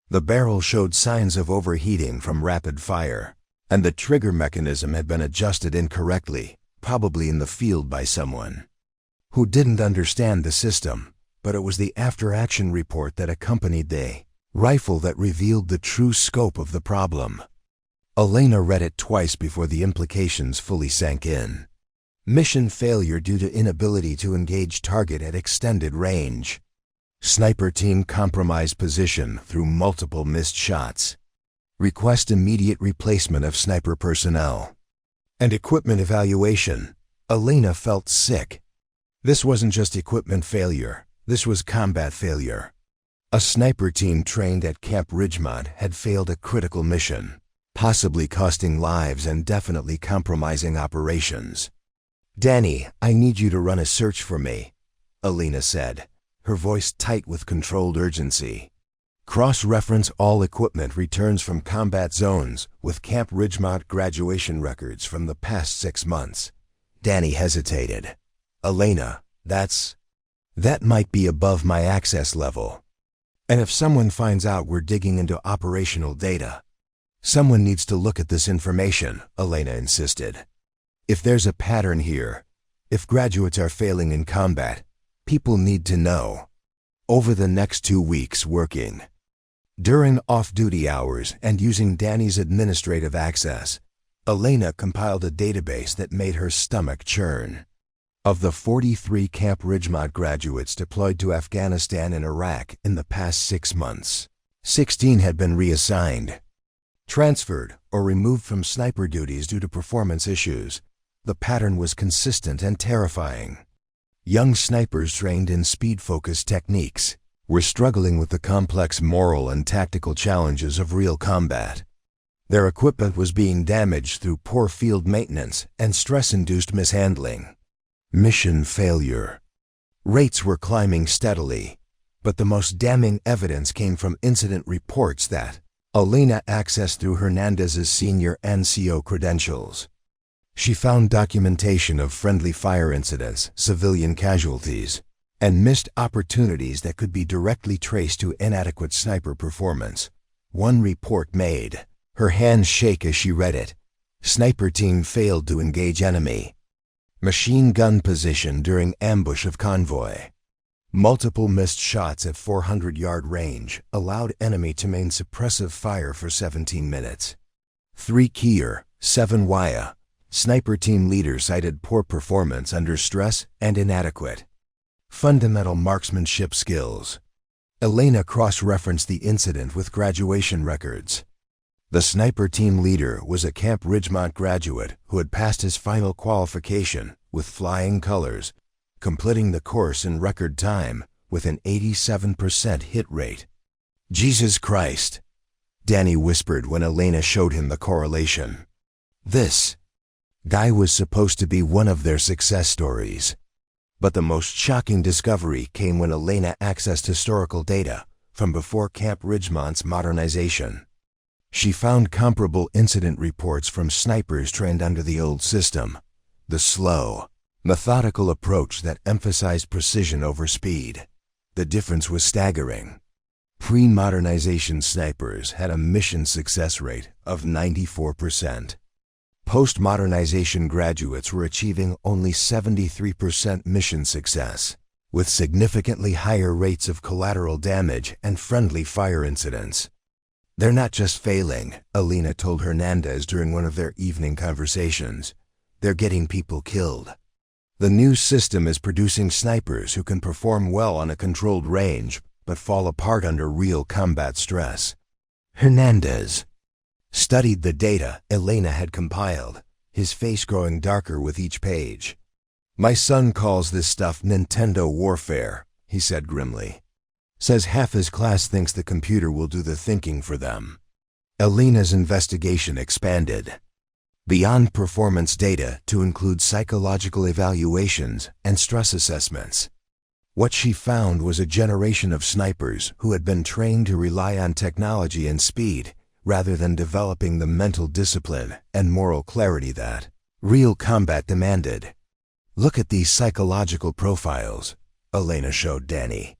The barrel showed signs of overheating from rapid fire, and the trigger mechanism had been adjusted incorrectly, probably in the field by someone who didn't understand the system, but it was the after-action report that accompanied the rifle that revealed the true scope of the problem. Elena read it twice before the implications fully sank in. Mission failure due to inability to engage target at extended range. Sniper team compromised position through multiple missed shots. Request immediate replacement of sniper personnel. And equipment evaluation. Elena felt sick. This wasn't just equipment failure, this was combat failure. A sniper team trained at Camp Ridgemont had failed a critical mission, possibly costing lives and definitely compromising operations. "Danny, I need you to run a search for me," Elena said, her voice tight with controlled urgency. Cross-reference all equipment returns from combat zones with Camp Ridgemont graduation records from the past 6 months. Danny hesitated. "Elena, that might be above my access level. And if someone finds out we're digging into operational data, someone needs to look at this information," Elena insisted. "If there's a pattern here, if graduates are failing in combat, people need to know." Over the next 2 weeks working, during off-duty hours and using Danny's administrative access, Elena compiled a database that made her stomach churn. Of the 43 Camp Ridgemont graduates deployed to Afghanistan and Iraq in the past 6 months, 16 had been reassigned, transferred, or removed from sniper duties due to performance issues. The pattern was consistent and terrifying. Young snipers trained in speed-focused techniques were struggling with the complex moral and tactical challenges of real combat. Their equipment was being damaged through poor field maintenance and stress-induced mishandling. Mission failure. Rates were climbing steadily, but the most damning evidence came from incident reports that Elena accessed through Hernandez's senior NCO credentials. She found documentation of friendly fire incidents, civilian casualties, and missed opportunities that could be directly traced to inadequate sniper performance. One report made her hands shake as she read it. Sniper team failed to engage enemy. Machine gun position during ambush of convoy. Multiple missed shots at 400-yard range allowed enemy to maintain suppressive fire for 17 minutes. 3 Kier, 7 Waya. Sniper team leader cited poor performance under stress and inadequate fundamental marksmanship skills. Elena cross-referenced the incident with graduation records. The sniper team leader was a Camp Ridgemont graduate who had passed his final qualification with flying colors, completing the course in record time with an 87% hit rate. "Jesus Christ," Danny whispered when Elena showed him the correlation. This guy was supposed to be one of their success stories. But the most shocking discovery came when Elena accessed historical data from before Camp Ridgemont's modernization. She found comparable incident reports from snipers trained under the old system, the slow, methodical approach that emphasized precision over speed. The difference was staggering. Pre-modernization snipers had a mission success rate of 94%. Post-modernization graduates were achieving only 73% mission success, with significantly higher rates of collateral damage and friendly fire incidents. "They're not just failing," Elena told Hernandez during one of their evening conversations. "They're getting people killed. The new system is producing snipers who can perform well on a controlled range, but fall apart under real combat stress." Hernandez studied the data Elena had compiled, his face growing darker with each page. "My son calls this stuff Nintendo warfare," he said grimly. "Says half his class thinks the computer will do the thinking for them." Elena's investigation expanded beyond performance data to include psychological evaluations and stress assessments. What she found was a generation of snipers who had been trained to rely on technology and speed rather than developing the mental discipline and moral clarity that real combat demanded. "Look at these psychological profiles," Elena showed Danny.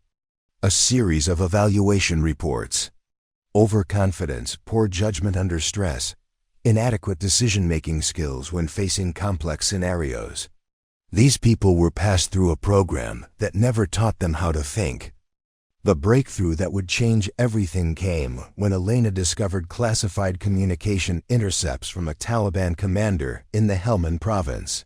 A series of evaluation reports. Overconfidence, poor judgment under stress, inadequate decision-making skills when facing complex scenarios. These people were passed through a program that never taught them how to think. The breakthrough that would change everything came when Elena discovered classified communication intercepts from a Taliban commander in the Helmand province.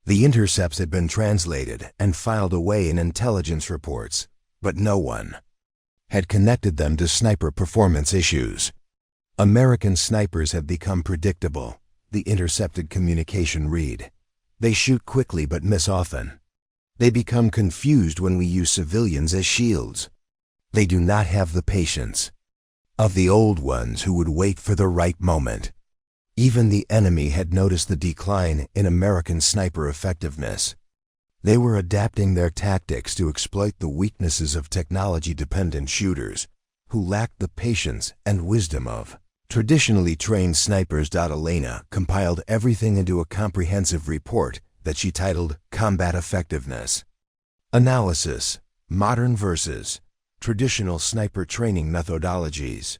The intercepts had been translated and filed away in intelligence reports, but no one had connected them to sniper performance issues. American snipers have become predictable, the intercepted communication read. They shoot quickly but miss often. They become confused when we use civilians as shields. They do not have the patience of the old ones who would wait for the right moment. Even the enemy had noticed the decline in American sniper effectiveness. They were adapting their tactics to exploit the weaknesses of technology-dependent shooters who lacked the patience and wisdom of traditionally trained snipers. Elena compiled everything into a comprehensive report that she titled Combat Effectiveness. Analysis: Modern versus Traditional Sniper Training Methodologies.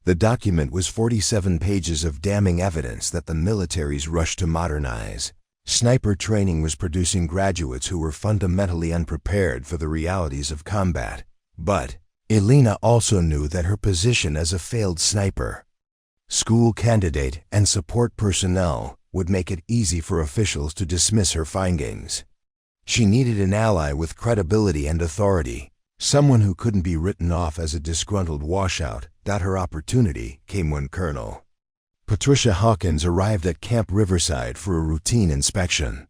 The document was 47 pages of damning evidence that the military's rush to modernize sniper training was producing graduates who were fundamentally unprepared for the realities of combat. But Elena also knew that her position as a failed sniper school candidate and support personnel would make it easy for officials to dismiss her findings. She needed an ally with credibility and authority, someone who couldn't be written off as a disgruntled washout. Her opportunity came when Colonel Patricia Hawkins arrived at Camp Riverside for a routine inspection.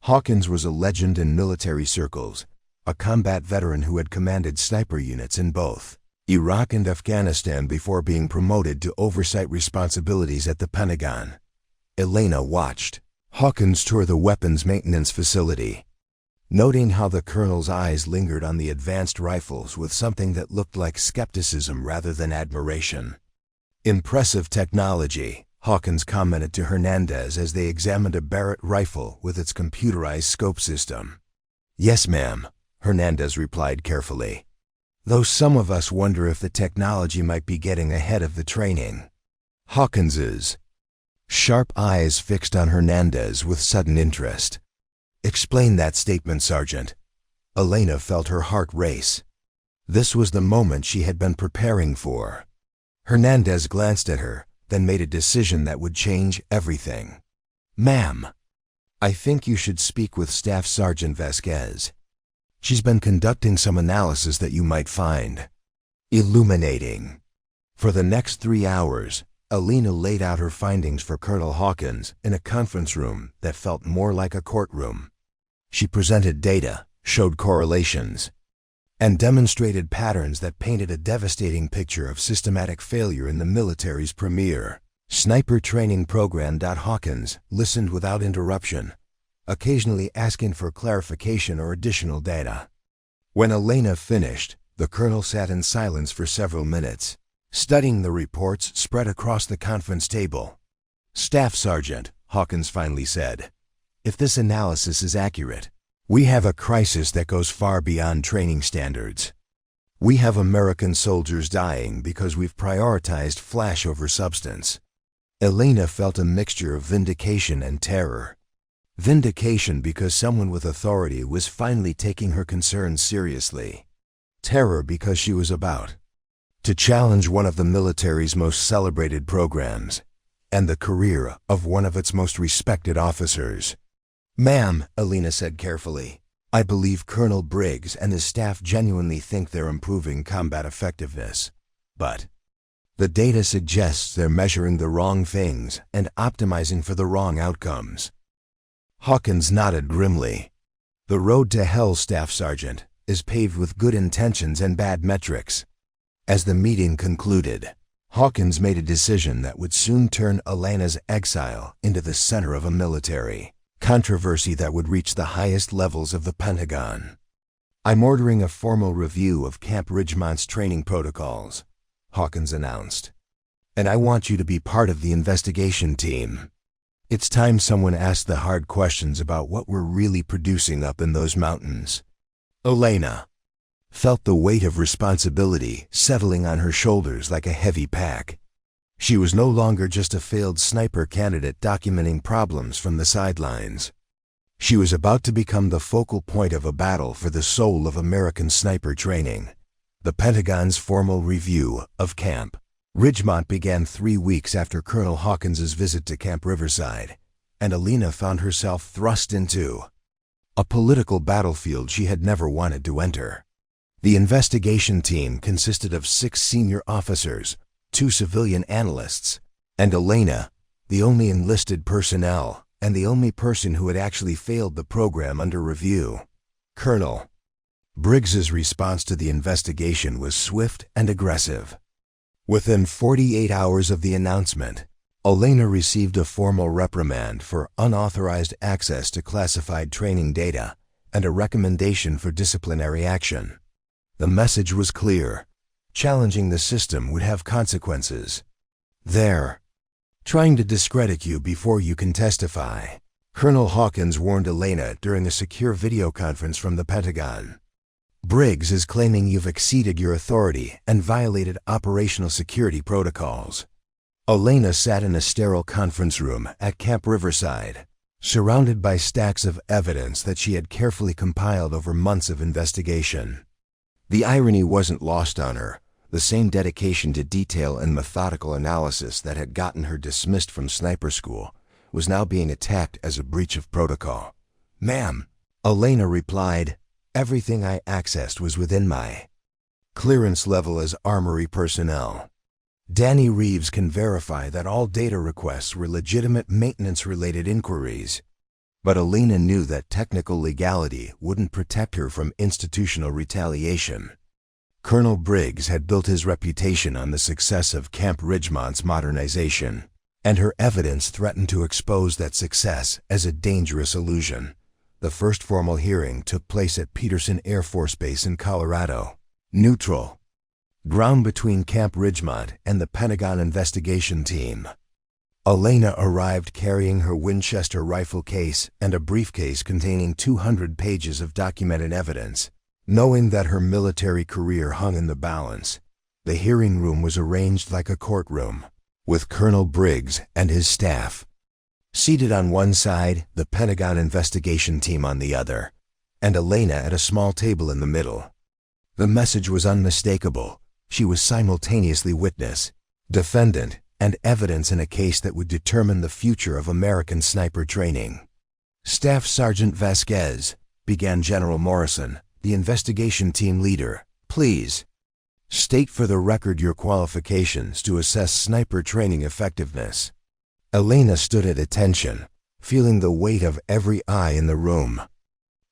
Hawkins was a legend in military circles, a combat veteran who had commanded sniper units in both Iraq and Afghanistan before being promoted to oversight responsibilities at the Pentagon. Elena watched Hawkins tour the weapons maintenance facility, noting how the colonel's eyes lingered on the advanced rifles with something that looked like skepticism rather than admiration. "Impressive technology," Hawkins commented to Hernandez as they examined a Barrett rifle with its computerized scope system. "Yes, ma'am," Hernandez replied carefully, "though some of us wonder if the technology might be getting ahead of the training." Hawkins's sharp eyes fixed on Hernandez with sudden interest. "Explain that statement, Sergeant." Elena felt her heart race. This was the moment she had been preparing for. Hernandez glanced at her, then made a decision that would change everything. "Ma'am, I think you should speak with Staff Sergeant Vasquez. She's been conducting some analysis that you might find illuminating." For the next 3 hours, Elena laid out her findings for Colonel Hawkins in a conference room that felt more like a courtroom. She presented data, showed correlations, and demonstrated patterns that painted a devastating picture of systematic failure in the military's premier sniper training program. Hawkins listened without interruption, occasionally asking for clarification or additional data. When Elena finished, the colonel sat in silence for several minutes, studying the reports spread across the conference table. "Staff Sergeant," Hawkins finally said, "if this analysis is accurate, we have a crisis that goes far beyond training standards. We have American soldiers dying because we've prioritized flash over substance." Elena felt a mixture of vindication and terror. Vindication because someone with authority was finally taking her concerns seriously. Terror because she was about to challenge one of the military's most celebrated programs and the career of one of its most respected officers. "Ma'am," Elena said carefully, "I believe Colonel Briggs and his staff genuinely think they're improving combat effectiveness. But the data suggests they're measuring the wrong things and optimizing for the wrong outcomes." Hawkins nodded grimly. "The road to hell, Staff Sergeant, is paved with good intentions and bad metrics." As the meeting concluded, Hawkins made a decision that would soon turn Elena's exile into the center of a military controversy that would reach the highest levels of the Pentagon. "I'm ordering a formal review of Camp Ridgemont's training protocols," Hawkins announced, "and I want you to be part of the investigation team. It's time someone asked the hard questions about what we're really producing up in those mountains." Elena felt the weight of responsibility settling on her shoulders like a heavy pack. She was no longer just a failed sniper candidate documenting problems from the sidelines. She was about to become the focal point of a battle for the soul of American sniper training. The Pentagon's formal review of Camp Ridgemont began 3 weeks after Colonel Hawkins's visit to Camp Riverside, and Elena found herself thrust into a political battlefield she had never wanted to enter. The investigation team consisted of 6 senior officers, 2 civilian analysts, and Elena, the only enlisted personnel and the only person who had actually failed the program under review. Colonel Briggs's response to the investigation was swift and aggressive. Within 48 hours of the announcement, Elena received a formal reprimand for unauthorized access to classified training data and a recommendation for disciplinary action. The message was clear. Challenging the system would have consequences. They're trying to discredit you before you can testify, Colonel Hawkins warned Elena during a secure video conference from the Pentagon. Briggs is claiming you've exceeded your authority and violated operational security protocols. Elena sat in a sterile conference room at Camp Riverside, surrounded by stacks of evidence that she had carefully compiled over months of investigation. The irony wasn't lost on her. The same dedication to detail and methodical analysis that had gotten her dismissed from sniper school was now being attacked as a breach of protocol. "Ma'am," Elena replied, "everything I accessed was within my clearance level as Armory personnel. Danny Reeves can verify that all data requests were legitimate maintenance-related inquiries." But Elena knew that technical legality wouldn't protect her from institutional retaliation. Colonel Briggs had built his reputation on the success of Camp Ridgemont's modernization, and her evidence threatened to expose that success as a dangerous illusion. The first formal hearing took place at Peterson Air Force Base in Colorado, neutral ground between Camp Ridgemont and the Pentagon investigation team. Elena arrived carrying her Winchester rifle case and a briefcase containing 200 pages of documented evidence. Knowing that her military career hung in the balance, the hearing room was arranged like a courtroom, with Colonel Briggs and his staff seated on one side, the Pentagon investigation team on the other, and Elena at a small table in the middle. The message was unmistakable. She was simultaneously witness, defendant, and evidence in a case that would determine the future of American sniper training. "Staff Sergeant Vasquez," began General Morrison, the investigation team leader, "please state for the record your qualifications to assess sniper training effectiveness." Elena stood at attention, feeling the weight of every eye in the room.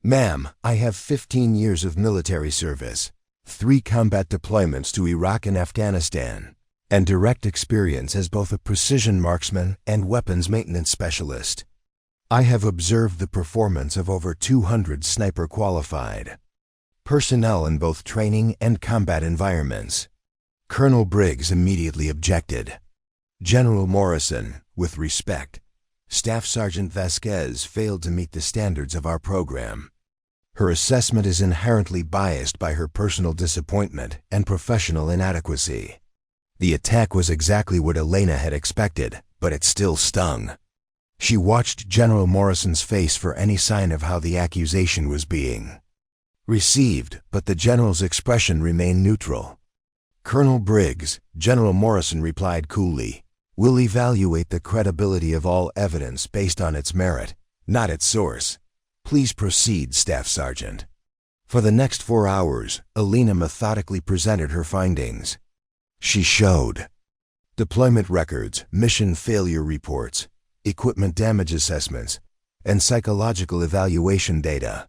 "Ma'am, I have 15 years of military service, 3 combat deployments to Iraq and Afghanistan, and direct experience as both a precision marksman and weapons maintenance specialist. I have observed the performance of over 200 sniper qualified personnel in both training and combat environments." Colonel Briggs immediately objected. "General Morrison, with respect, Staff Sergeant Vasquez failed to meet the standards of our program. Her assessment is inherently biased by her personal disappointment and professional inadequacy." The attack was exactly what Elena had expected, but it still stung. She watched General Morrison's face for any sign of how the accusation was being received, but the general's expression remained neutral. "Colonel Briggs," General Morrison replied coolly, "will evaluate the credibility of all evidence based on its merit, not its source. Please proceed, Staff Sergeant." For the next 4 hours, Elena methodically presented her findings. She showed deployment records, mission failure reports, equipment damage assessments, and psychological evaluation data.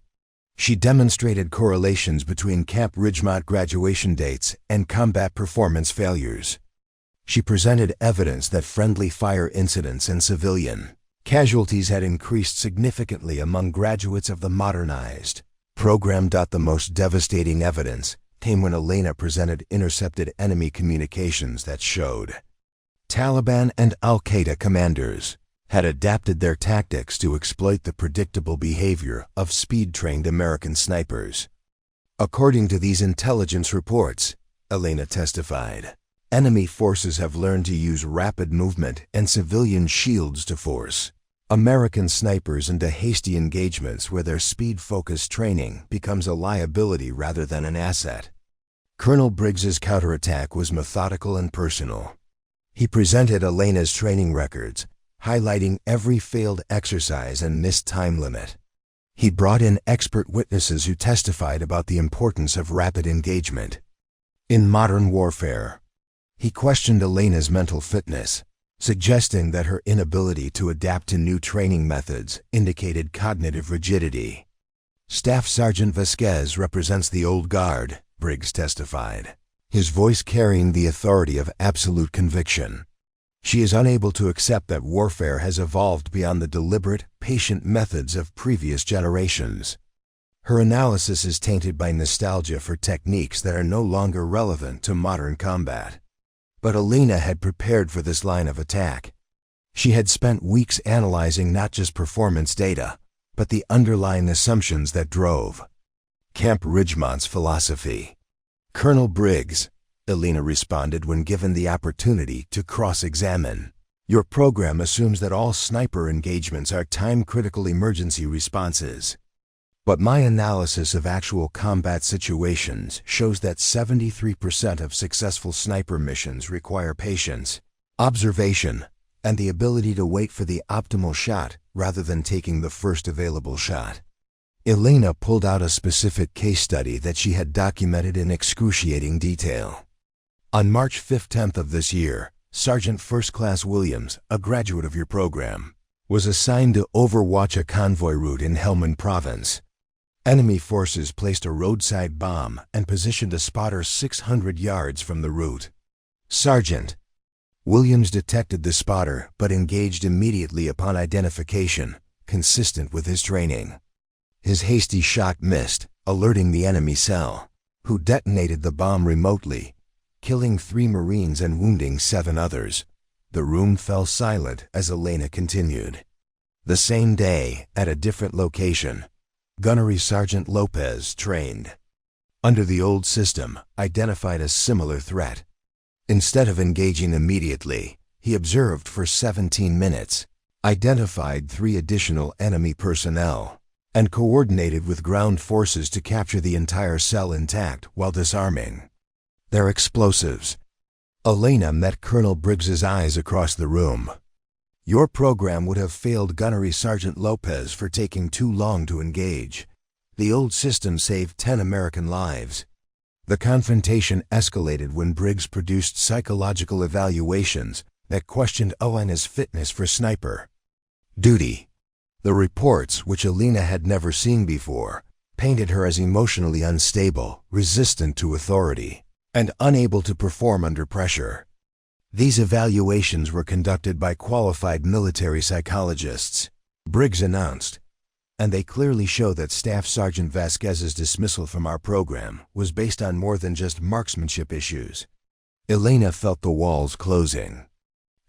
She demonstrated correlations between Camp Ridgemont graduation dates and combat performance failures. She presented evidence that friendly fire incidents and civilian casualties had increased significantly among graduates of the modernized program. The most devastating evidence came when Elena presented intercepted enemy communications that showed Taliban and Al-Qaeda commanders had adapted their tactics to exploit the predictable behavior of speed-trained American snipers. According to these intelligence reports, Elena testified, Enemy forces have learned to use rapid movement and civilian shields to force American snipers into hasty engagements where their speed-focused training becomes a liability rather than an asset. Colonel Briggs's counterattack was methodical and personal. He presented Elena's training records, highlighting every failed exercise and missed time limit. He brought in expert witnesses who testified about the importance of rapid engagement in modern warfare. He questioned Elena's mental fitness, suggesting that her inability to adapt to new training methods indicated cognitive rigidity. Staff Sergeant Vasquez represents the old guard, Briggs testified, his voice carrying the authority of absolute conviction. She is unable to accept that warfare has evolved beyond the deliberate, patient methods of previous generations. Her analysis is tainted by nostalgia for techniques that are no longer relevant to modern combat. But Elena had prepared for this line of attack. She had spent weeks analyzing not just performance data, but the underlying assumptions that drove Camp Ridgemont's philosophy. "Colonel Briggs," Elena responded when given the opportunity to cross-examine, "your program assumes that all sniper engagements are time-critical emergency responses. But my analysis of actual combat situations shows that 73% of successful sniper missions require patience, observation, and the ability to wait for the optimal shot rather than taking the first available shot." Elena pulled out a specific case study that she had documented in excruciating detail. On March 5-10 of this year, Sergeant First Class Williams, a graduate of your program, was assigned to overwatch a convoy route in Helmand Province. Enemy forces placed a roadside bomb and positioned a spotter 600 yards from the route. Sergeant Williams detected the spotter but engaged immediately upon identification, consistent with his training. His hasty shot missed, alerting the enemy cell, who detonated the bomb remotely, killing 3 Marines and wounding 7 others. The room fell silent as Elena continued. The same day, at a different location, Gunnery Sergeant Lopez trained under the old system, identified a similar threat. Instead of engaging immediately, he observed for 17 minutes, identified 3 additional enemy personnel, and coordinated with ground forces to capture the entire cell intact while disarming their explosives. Elena met Colonel Briggs's eyes across the room. "Your program would have failed Gunnery Sergeant Lopez for taking too long to engage. The old system saved 10 American lives." The confrontation escalated when Briggs produced psychological evaluations that questioned Elena's fitness for sniper duty. The reports, which Elena had never seen before, painted her as emotionally unstable, resistant to authority, and unable to perform under pressure. These evaluations were conducted by qualified military psychologists, Briggs announced, and they clearly show that Staff Sergeant Vasquez's dismissal from our program was based on more than just marksmanship issues. Elena felt the walls closing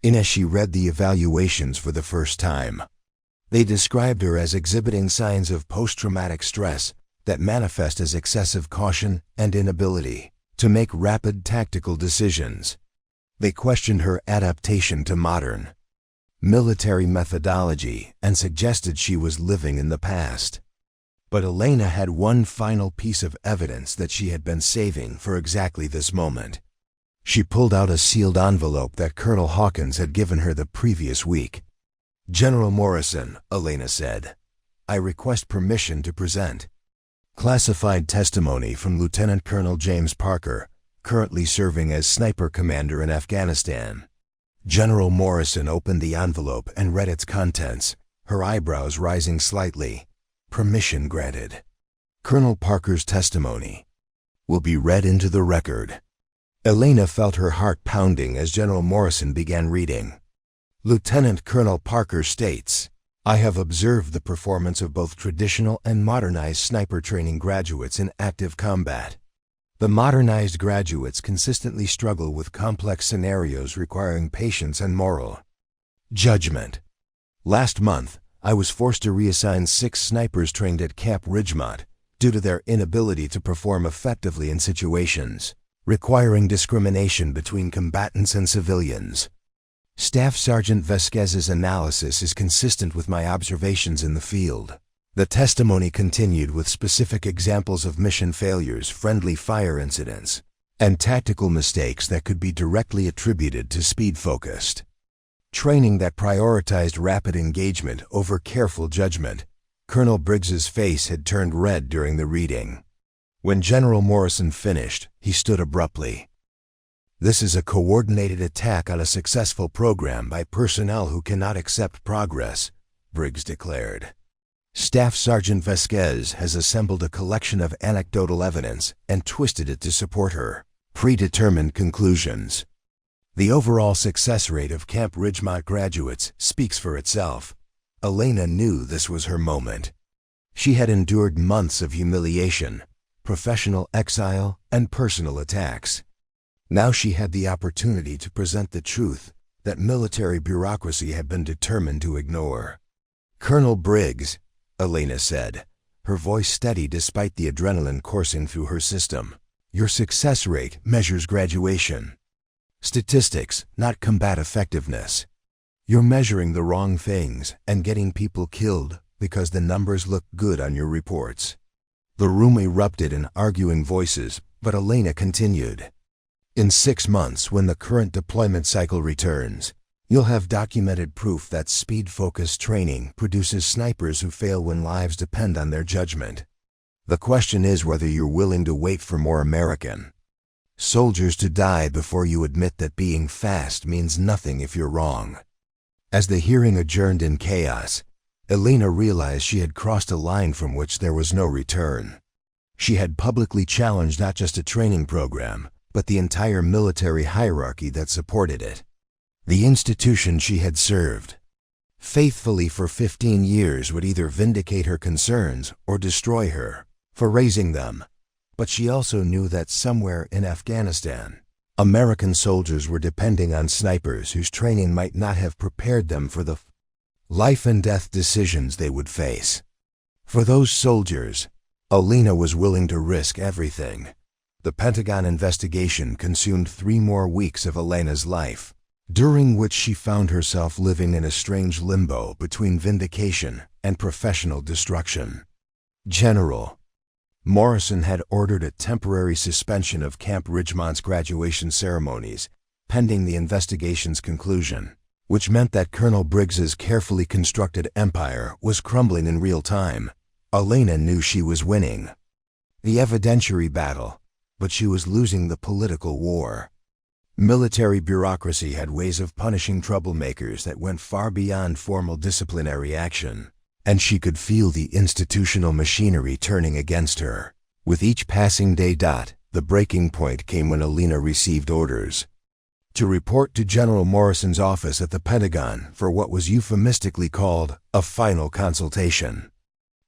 in as she read the evaluations for the first time. They described her as exhibiting signs of post-traumatic stress that manifest as excessive caution and inability to make rapid tactical decisions. They questioned her adaptation to modern military methodology and suggested she was living in the past. But Elena had one final piece of evidence that she had been saving for exactly this moment. She pulled out a sealed envelope that Colonel Hawkins had given her the previous week. "General Morrison," Elena said, "I request permission to present classified testimony from Lieutenant Colonel James Parker, currently serving as sniper commander in Afghanistan." General Morrison opened the envelope and read its contents, her eyebrows rising slightly. "Permission granted. Colonel Parker's testimony will be read into the record." Elena felt her heart pounding as General Morrison began reading. Lieutenant Colonel Parker states, "I have observed the performance of both traditional and modernized sniper training graduates in active combat. The modernized graduates consistently struggle with complex scenarios requiring patience and moral judgment. Last month, I was forced to reassign 6 snipers trained at Camp Ridgemont due to their inability to perform effectively in situations requiring discrimination between combatants and civilians. Staff Sergeant Vasquez's analysis is consistent with my observations in the field. The testimony continued with specific examples of mission failures, friendly fire incidents, and tactical mistakes that could be directly attributed to speed-focused training that prioritized rapid engagement over careful judgment. Colonel Briggs's face had turned red during the reading. When General Morrison finished, he stood abruptly. "This is a coordinated attack on a successful program by personnel who cannot accept progress," Briggs declared. "Staff Sergeant Vasquez has assembled a collection of anecdotal evidence and twisted it to support her predetermined conclusions. The overall success rate of Camp Ridgemont graduates speaks for itself." Elena knew this was her moment. She had endured months of humiliation, professional exile, and personal attacks. Now she had the opportunity to present the truth that military bureaucracy had been determined to ignore. "Colonel Briggs," Elena said, her voice steady despite the adrenaline coursing through her system, "your success rate measures graduation statistics, not combat effectiveness. You're measuring the wrong things and getting people killed because the numbers look good on your reports." The room erupted in arguing voices, but Elena continued. "In 6 months, when the current deployment cycle returns, you'll have documented proof that speed-focused training produces snipers who fail when lives depend on their judgment. The question is whether you're willing to wait for more American soldiers to die before you admit that being fast means nothing if you're wrong." As the hearing adjourned in chaos, Elena realized she had crossed a line from which there was no return. She had publicly challenged not just a training program, but the entire military hierarchy that supported it. The institution she had served faithfully for 15 years would either vindicate her concerns or destroy her for raising them. But she also knew that somewhere in Afghanistan, American soldiers were depending on snipers whose training might not have prepared them for the life and death decisions they would face. For those soldiers, Elena was willing to risk everything. The Pentagon investigation consumed 3 more weeks of Elena's life, during which she found herself living in a strange limbo between vindication and professional destruction. General Morrison had ordered a temporary suspension of Camp Ridgemont's graduation ceremonies, pending the investigation's conclusion, which meant that Colonel Briggs's carefully constructed empire was crumbling in real time. Elena knew she was winning the evidentiary battle, but she was losing the political war. Military bureaucracy had ways of punishing troublemakers that went far beyond formal disciplinary action, and she could feel the institutional machinery turning against her. With each passing day, the breaking point came when Elena received orders to report to General Morrison's office at the Pentagon for what was euphemistically called a final consultation.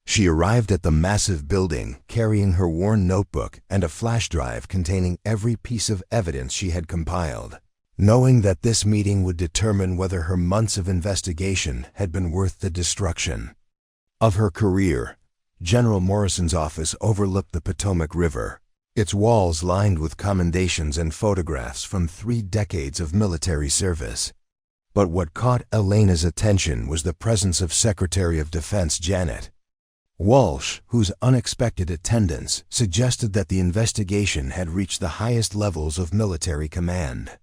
She arrived at the massive building carrying her worn notebook and a flash drive containing every piece of evidence she had compiled, knowing that this meeting would determine whether her months of investigation had been worth the destruction of her career. General Morrison's office overlooked the Potomac River, its walls lined with commendations and photographs from 3 decades of military service. But what caught Elena's attention was the presence of Secretary of Defense Janet Walsh, whose unexpected attendance suggested that the investigation had reached the highest levels of military command.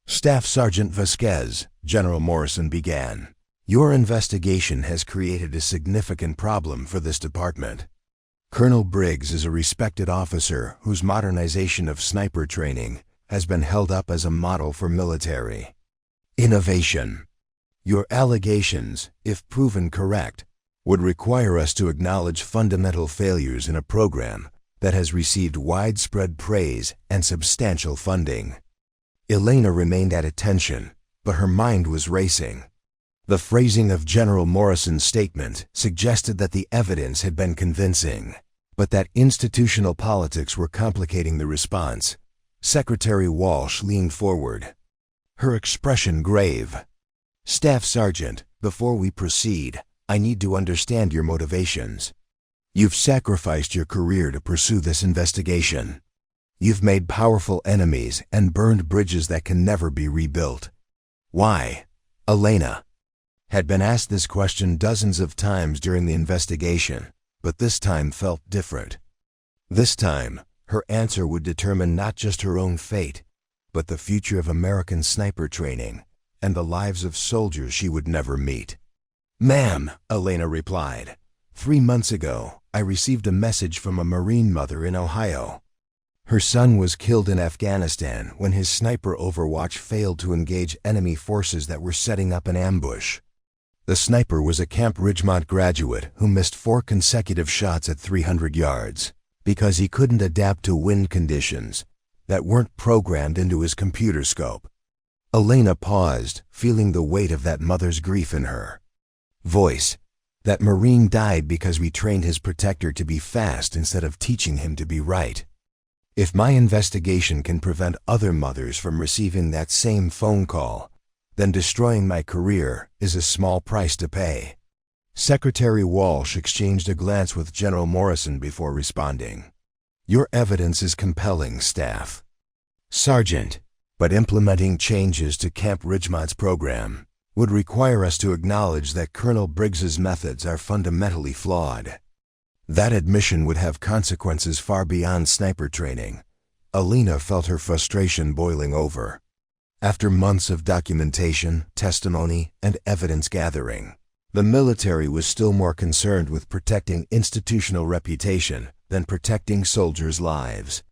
"Staff Sergeant Vasquez," General Morrison began, "your investigation has created a significant problem for this department. Colonel Briggs is a respected officer whose modernization of sniper training has been held up as a model for military innovation. Your allegations, if proven correct, would require us to acknowledge fundamental failures in a program that has received widespread praise and substantial funding." Elena remained at attention, but her mind was racing. The phrasing of General Morrison's statement suggested that the evidence had been convincing, but that institutional politics were complicating the response. Secretary Walsh leaned forward, her expression grave. "Staff Sergeant, before we proceed, I need to understand your motivations. You've sacrificed your career to pursue this investigation. You've made powerful enemies and burned bridges that can never be rebuilt. Why? Elena had been asked this question dozens of times during the investigation, but this time felt different. This time, her answer would determine not just her own fate, but the future of American sniper training and the lives of soldiers she would never meet. "Ma'am," Elena replied, "3 months ago, I received a message from a Marine mother in Ohio. Her son was killed in Afghanistan when his sniper overwatch failed to engage enemy forces that were setting up an ambush. The sniper was a Camp Ridgemont graduate who missed 4 consecutive shots at 300 yards because he couldn't adapt to wind conditions that weren't programmed into his computer scope." Elena paused, feeling the weight of that mother's grief in her voice. That Marine died because we trained his protector to be fast instead of teaching him to be right. If my investigation can prevent other mothers from receiving that same phone call, then destroying my career is a small price to pay. Secretary Walsh exchanged a glance with General Morrison before responding. "Your evidence is compelling, Staff Sergeant, but implementing changes to Camp Ridgemont's program would require us to acknowledge that Colonel Briggs's methods are fundamentally flawed. That admission would have consequences far beyond sniper training." Elena felt her frustration boiling over. After months of documentation, testimony, and evidence gathering, the military was still more concerned with protecting institutional reputation than protecting soldiers' lives.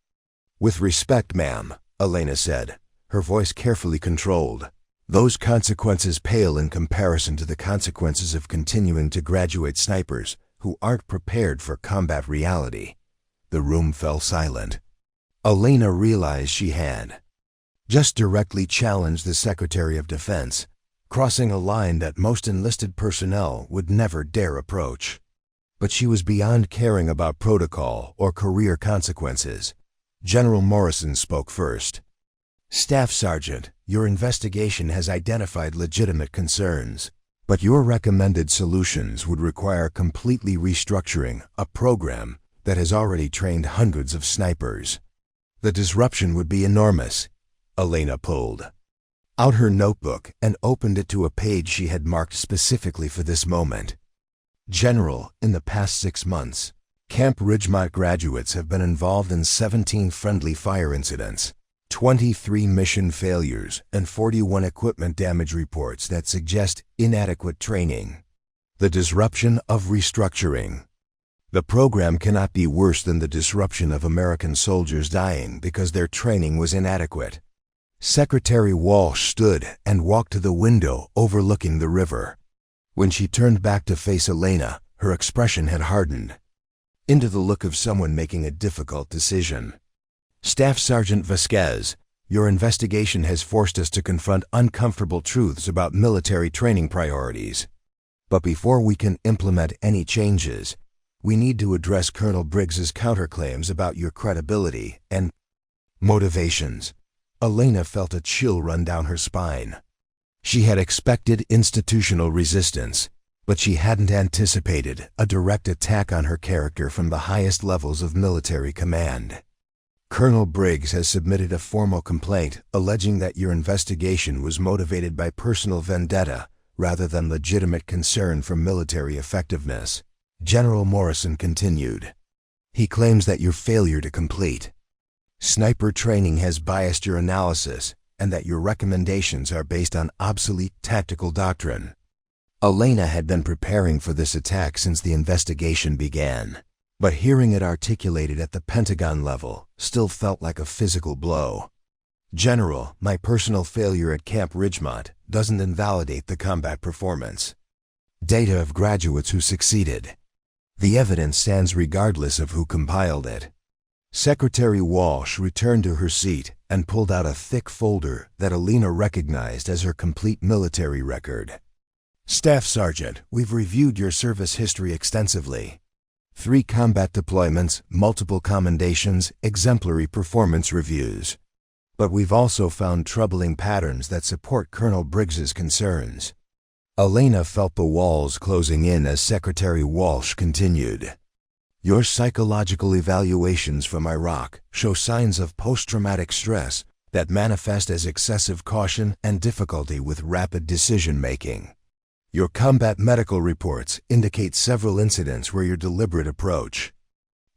"With respect, ma'am," Elena said, her voice carefully controlled, "those consequences pale in comparison to the consequences of continuing to graduate snipers who aren't prepared for combat reality." The room fell silent. Elena realized she had just directly challenged the Secretary of Defense, crossing a line that most enlisted personnel would never dare approach. But she was beyond caring about protocol or career consequences. General Morrison spoke first. "Staff Sergeant, your investigation has identified legitimate concerns, but your recommended solutions would require completely restructuring a program that has already trained hundreds of snipers. The disruption would be enormous." Elena pulled out her notebook and opened it to a page she had marked specifically for this moment. "General, in the past 6 months, Camp Ridgemont graduates have been involved in 17 friendly fire incidents, 23 mission failures, and 41 equipment damage reports that suggest inadequate training. The disruption of restructuring. The program cannot be worse than the disruption of American soldiers dying because their training was inadequate." Secretary Walsh stood and walked to the window overlooking the river. When she turned back to face Elena, her expression had hardened into the look of someone making a difficult decision. "Staff Sergeant Vasquez, your investigation has forced us to confront uncomfortable truths about military training priorities. But before we can implement any changes, we need to address Colonel Briggs's counterclaims about your credibility and motivations." Elena felt a chill run down her spine. She had expected institutional resistance, but she hadn't anticipated a direct attack on her character from the highest levels of military command. "Colonel Briggs has submitted a formal complaint alleging that your investigation was motivated by personal vendetta rather than legitimate concern for military effectiveness," General Morrison continued. "He claims that your failure to complete sniper training has biased your analysis and that your recommendations are based on obsolete tactical doctrine." Elena had been preparing for this attack since the investigation began, but hearing it articulated at the Pentagon level still felt like a physical blow. "General, my personal failure at Camp Ridgemont doesn't invalidate the combat performance. Data of graduates who succeeded. The evidence stands regardless of who compiled it." Secretary Walsh returned to her seat and pulled out a thick folder that Elena recognized as her complete military record. "Staff Sergeant, we've reviewed your service history extensively. 3 combat deployments, multiple commendations, exemplary performance reviews. But we've also found troubling patterns that support Colonel Briggs's concerns." Elena felt the walls closing in as Secretary Walsh continued. Your psychological evaluations from Iraq show signs of post-traumatic stress that manifest as excessive caution and difficulty with rapid decision-making. Your combat medical reports indicate several incidents where your deliberate approach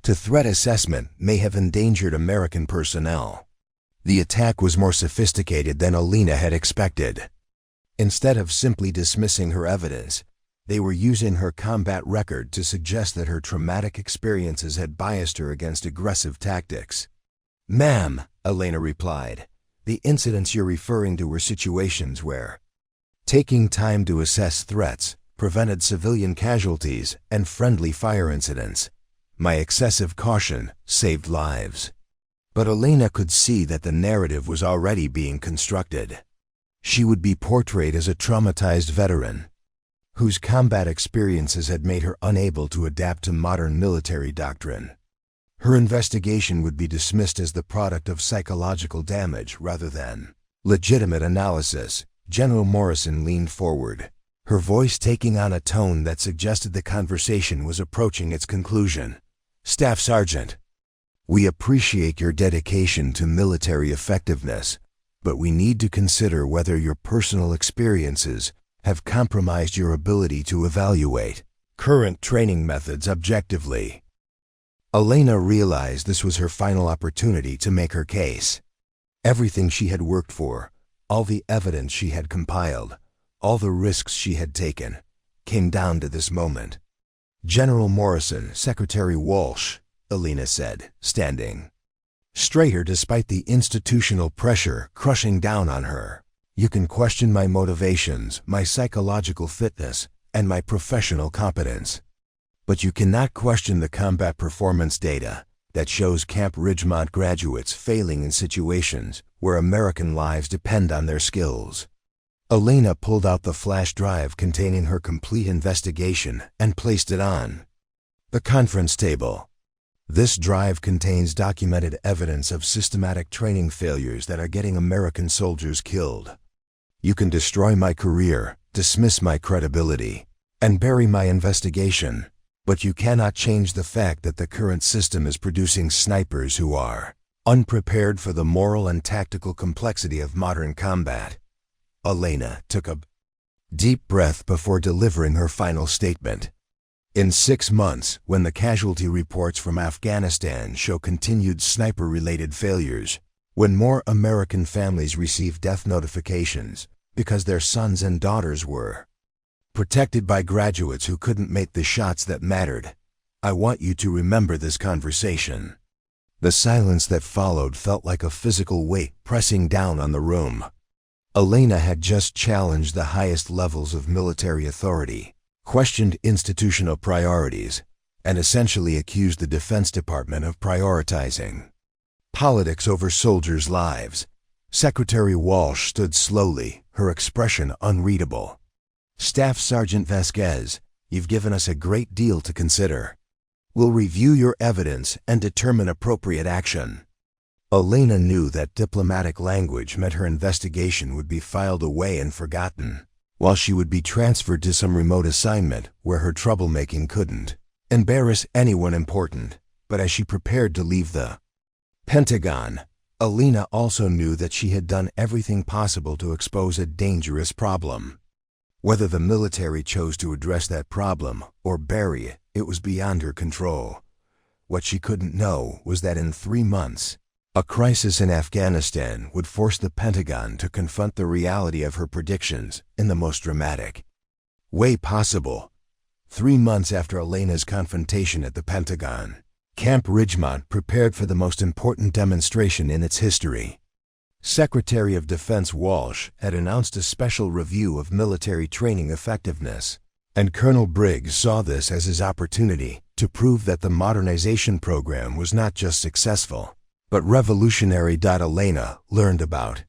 to threat assessment may have endangered American personnel. The attack was more sophisticated than Elena had expected. Instead of simply dismissing her evidence, they were using her combat record to suggest that her traumatic experiences had biased her against aggressive tactics. "Ma'am," Elena replied, "the incidents you're referring to were situations where taking time to assess threats prevented civilian casualties and friendly fire incidents. My excessive caution saved lives." But Elena could see that the narrative was already being constructed. She would be portrayed as a traumatized veteran whose combat experiences had made her unable to adapt to modern military doctrine. Her investigation would be dismissed as the product of psychological damage rather than legitimate analysis. General Morrison leaned forward, her voice taking on a tone that suggested the conversation was approaching its conclusion. "Staff Sergeant, we appreciate your dedication to military effectiveness, but we need to consider whether your personal experiences have compromised your ability to evaluate current training methods objectively." Elena realized this was her final opportunity to make her case. Everything she had worked for, all the evidence she had compiled, all the risks she had taken, came down to this moment. "General Morrison, Secretary Walsh," Elena said, standing straighter despite the institutional pressure crushing down on her. "You can question my motivations, my psychological fitness, and my professional competence. But you cannot question the combat performance data that shows Camp Ridgemont graduates failing in situations where American lives depend on their skills." Elena pulled out the flash drive containing her complete investigation and placed it on the conference table. "This drive contains documented evidence of systematic training failures that are getting American soldiers killed. You can destroy my career, dismiss my credibility, and bury my investigation, but you cannot change the fact that the current system is producing snipers who are unprepared for the moral and tactical complexity of modern combat." Elena took a deep breath before delivering her final statement. "In 6 months, when the casualty reports from Afghanistan show continued sniper-related failures, when more American families receive death notifications because their sons and daughters were protected by graduates who couldn't make the shots that mattered, I want you to remember this conversation." The silence that followed felt like a physical weight pressing down on the room. Elena had just challenged the highest levels of military authority, questioned institutional priorities, and essentially accused the Defense Department of prioritizing politics over soldiers' lives. Secretary Walsh stood slowly, her expression unreadable. "Staff Sergeant Vasquez, you've given us a great deal to consider. We'll review your evidence and determine appropriate action." Elena knew that diplomatic language meant her investigation would be filed away and forgotten, while she would be transferred to some remote assignment where her troublemaking couldn't embarrass anyone important. But as she prepared to leave the Pentagon, Elena also knew that she had done everything possible to expose a dangerous problem. Whether the military chose to address that problem or bury it, it was beyond her control. What she couldn't know was that in 3 months, a crisis in Afghanistan would force the Pentagon to confront the reality of her predictions in the most dramatic way possible. 3 months after Elena's confrontation at the Pentagon, Camp Ridgemont prepared for the most important demonstration in its history. Secretary of Defense Walsh had announced a special review of military training effectiveness, and Colonel Briggs saw this as his opportunity to prove that the modernization program was not just successful, but revolutionary. Elena learned about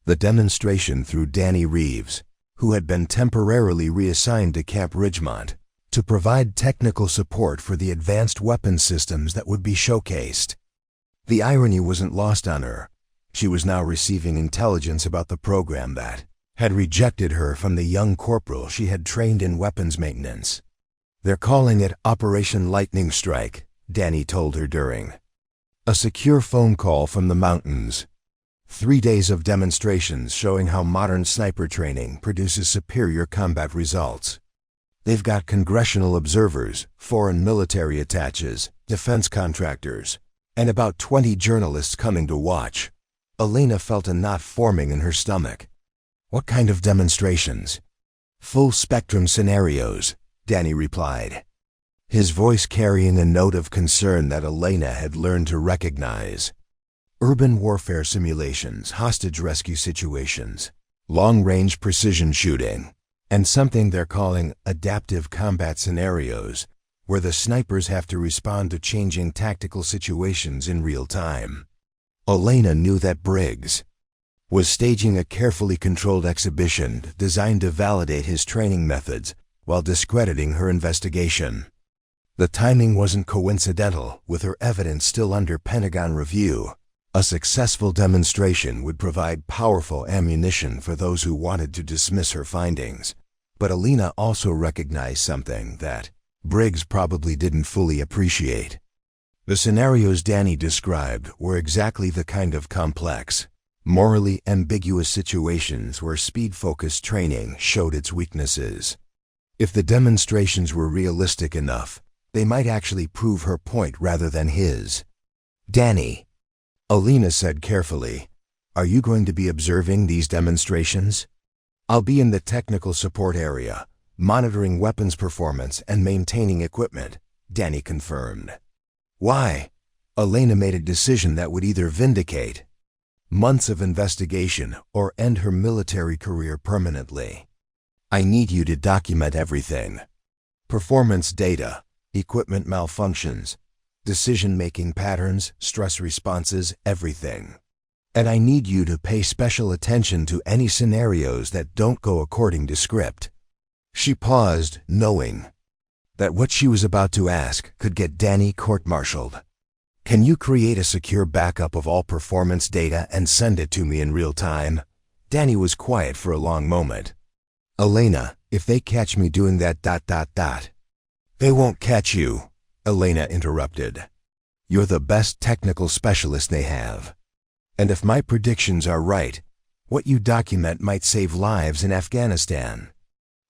the demonstration through Danny Reeves, who had been temporarily reassigned to Camp Ridgemont to provide technical support for the advanced weapon systems that would be showcased. The irony wasn't lost on her. She was now receiving intelligence about the program that had rejected her from the young corporal she had trained in weapons maintenance. "They're calling it Operation Lightning Strike," Danny told her during a secure phone call from the mountains. 3 days of demonstrations showing how modern sniper training produces superior combat results. They've got congressional observers, foreign military attaches, defense contractors, and about 20 journalists coming to watch. Elena felt a knot forming in her stomach. What kind of demonstrations? Full-spectrum scenarios, Danny replied, his voice carrying a note of concern that Elena had learned to recognize. Urban warfare simulations, hostage rescue situations, long-range precision shooting, and something they're calling adaptive combat scenarios, where the snipers have to respond to changing tactical situations in real time. Elena knew that Briggs was staging a carefully controlled exhibition designed to validate his training methods while discrediting her investigation. The timing wasn't coincidental, with her evidence still under Pentagon review. A successful demonstration would provide powerful ammunition for those who wanted to dismiss her findings. But Elena also recognized something that Briggs probably didn't fully appreciate. The scenarios Danny described were exactly the kind of complex, morally ambiguous situations where speed-focused training showed its weaknesses. If the demonstrations were realistic enough, they might actually prove her point rather than his. Danny, Elena said carefully, are you going to be observing these demonstrations? I'll be in the technical support area, monitoring weapons performance and maintaining equipment, Danny confirmed. Why? Elena made a decision that would either vindicate months of investigation or end her military career permanently. I need you to document everything. Performance data, equipment malfunctions, decision-making patterns, stress responses, everything. And I need you to pay special attention to any scenarios that don't go according to script. She paused, knowing that what she was about to ask could get Danny court-martialed. Can you create a secure backup of all performance data and send it to me in real time? Danny was quiet for a long moment. Elena, if they catch me doing that ... They won't catch you, Elena interrupted. You're the best technical specialist they have. And if my predictions are right, what you document might save lives in Afghanistan.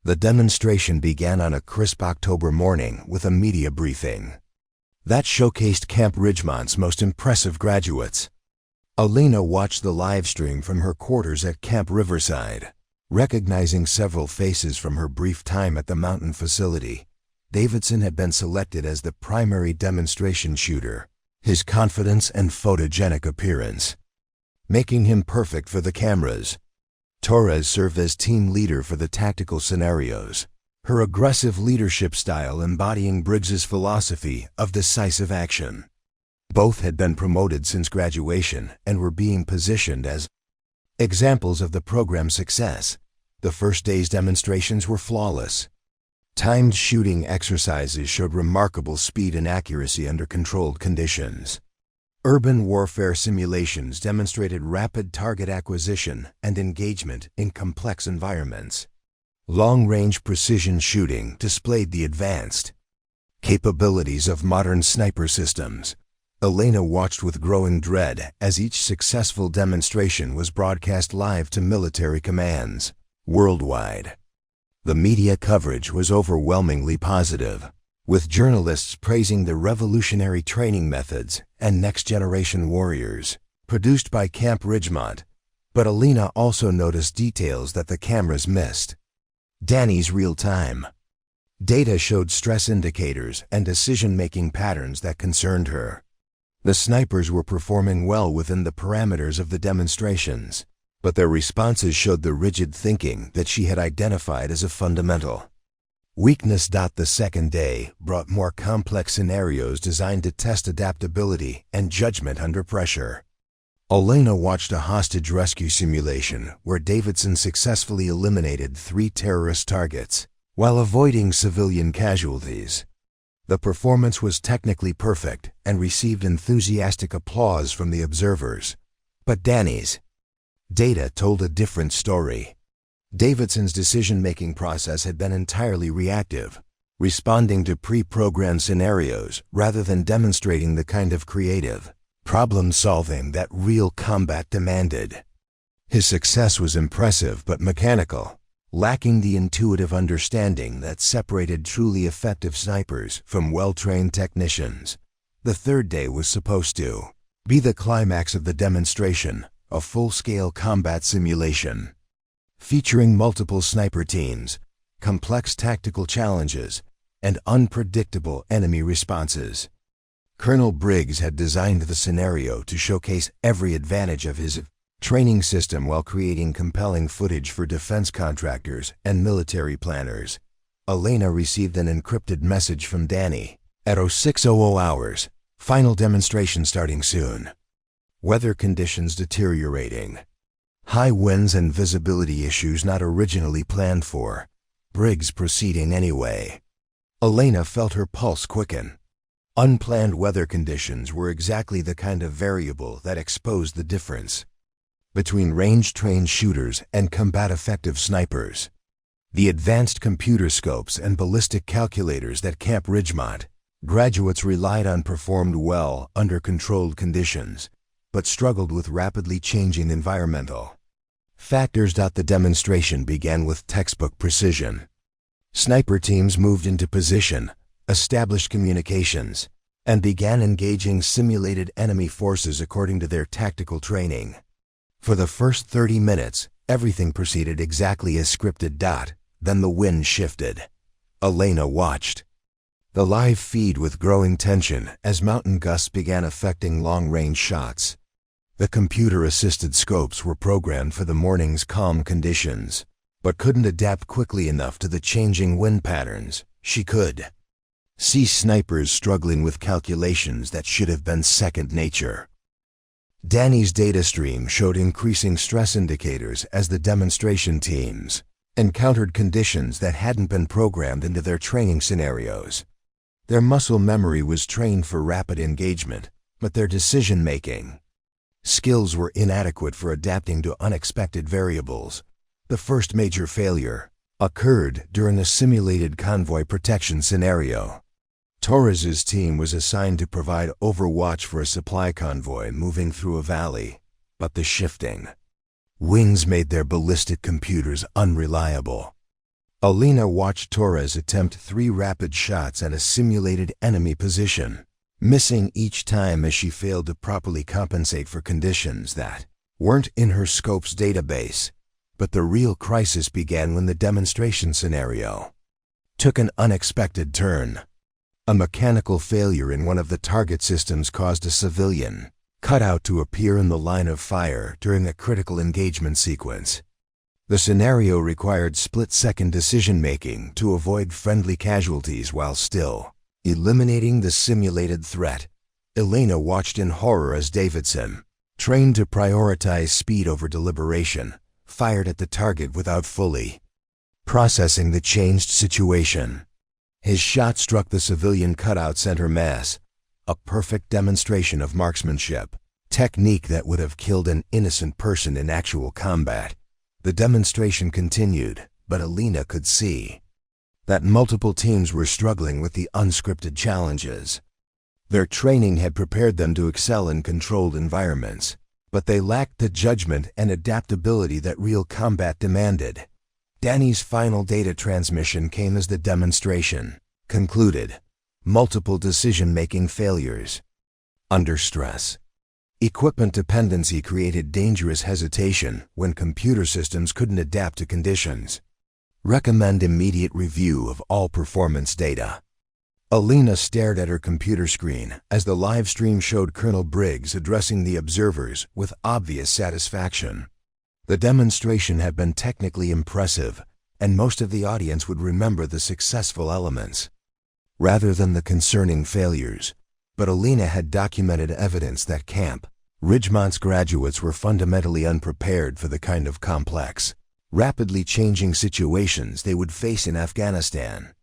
The demonstration began on a crisp October morning with a media briefing that showcased Camp Ridgemont's most impressive graduates. Elena watched the live stream from her quarters at Camp Riverside, recognizing several faces from her brief time at the mountain facility. Davidson had been selected as the primary demonstration shooter, his confidence and photogenic appearance making him perfect for the cameras. Torres served as team leader for the tactical scenarios, her aggressive leadership style embodying Briggs's philosophy of decisive action. Both had been promoted since graduation and were being positioned as examples of the program's success. The first day's demonstrations were flawless. Timed shooting exercises showed remarkable speed and accuracy under controlled conditions. Urban warfare simulations demonstrated rapid target acquisition and engagement in complex environments. Long-range precision shooting displayed the advanced capabilities of modern sniper systems. Elena watched with growing dread as each successful demonstration was broadcast live to military commands worldwide. The media coverage was overwhelmingly positive, with journalists praising the revolutionary training methods and next-generation warriors produced by Camp Ridgemont. But Elena also noticed details that the cameras missed. Danny's real-time data showed stress indicators and decision-making patterns that concerned her. The snipers were performing well within the parameters of the demonstrations, but their responses showed the rigid thinking that she had identified as a fundamental weakness. The second day brought more complex scenarios designed to test adaptability and judgment under pressure. Elena watched a hostage rescue simulation where Davidson successfully eliminated 3 terrorist targets while avoiding civilian casualties. The performance was technically perfect and received enthusiastic applause from the observers. But Danny's data told a different story. Davidson's decision-making process had been entirely reactive, responding to pre-programmed scenarios rather than demonstrating the kind of creative problem-solving that real combat demanded. His success was impressive but mechanical, lacking the intuitive understanding that separated truly effective snipers from well-trained technicians. The third day was supposed to be the climax of the demonstration, a full-scale combat simulation, featuring multiple sniper teams, complex tactical challenges, and unpredictable enemy responses. Colonel Briggs had designed the scenario to showcase every advantage of his training system while creating compelling footage for defense contractors and military planners. Elena received an encrypted message from Danny at 0600 hours. Final demonstration starting soon. Weather conditions deteriorating. High winds and visibility issues not originally planned for. Briggs proceeding anyway. Elena felt her pulse quicken. Unplanned weather conditions were exactly the kind of variable that exposed the difference between range-trained shooters and combat-effective snipers. The advanced computer scopes and ballistic calculators that Camp Ridgemont graduates relied on performed well under controlled conditions, but struggled with rapidly changing environmental factors. The demonstration began with textbook precision. Sniper teams moved into position, established communications, and began engaging simulated enemy forces according to their tactical training. For the first 30 minutes, everything proceeded exactly as scripted. Then the wind shifted. Elena watched the live feed with growing tension as mountain gusts began affecting long-range shots. The computer-assisted scopes were programmed for the morning's calm conditions, but couldn't adapt quickly enough to the changing wind patterns. She could see snipers struggling with calculations that should have been second nature. Danny's data stream showed increasing stress indicators as the demonstration teams encountered conditions that hadn't been programmed into their training scenarios. Their muscle memory was trained for rapid engagement, but their decision-making skills were inadequate for adapting to unexpected variables. The first major failure occurred during a simulated convoy protection scenario. Torres's team was assigned to provide overwatch for a supply convoy moving through a valley, but the shifting winds made their ballistic computers unreliable. Elena watched Torres attempt 3 rapid shots at a simulated enemy position, missing each time as she failed to properly compensate for conditions that weren't in her scope's database. But the real crisis began when the demonstration scenario took an unexpected turn. A mechanical failure in one of the target systems caused a civilian cutout to appear in the line of fire during a critical engagement sequence. The scenario required split-second decision-making to avoid friendly casualties while still eliminating the simulated threat. Elena watched in horror as Davidson, trained to prioritize speed over deliberation, fired at the target without fully processing the changed situation. His shot struck the civilian cutout center mass, a perfect demonstration of marksmanship, technique that would have killed an innocent person in actual combat. The demonstration continued, but Elena could see that multiple teams were struggling with the unscripted challenges. Their training had prepared them to excel in controlled environments, but they lacked the judgment and adaptability that real combat demanded. Danny's final data transmission came as the demonstration concluded. Multiple decision-making failures. Under stress, equipment dependency created dangerous hesitation when computer systems couldn't adapt to conditions. Recommend immediate review of all performance data. Elena stared at her computer screen as the live stream showed Colonel Briggs addressing the observers with obvious satisfaction. The demonstration had been technically impressive, and most of the audience would remember the successful elements rather than the concerning failures. But Elena had documented evidence that Camp Ridgemont's graduates were fundamentally unprepared for the kind of complex, rapidly changing situations they would face in Afghanistan.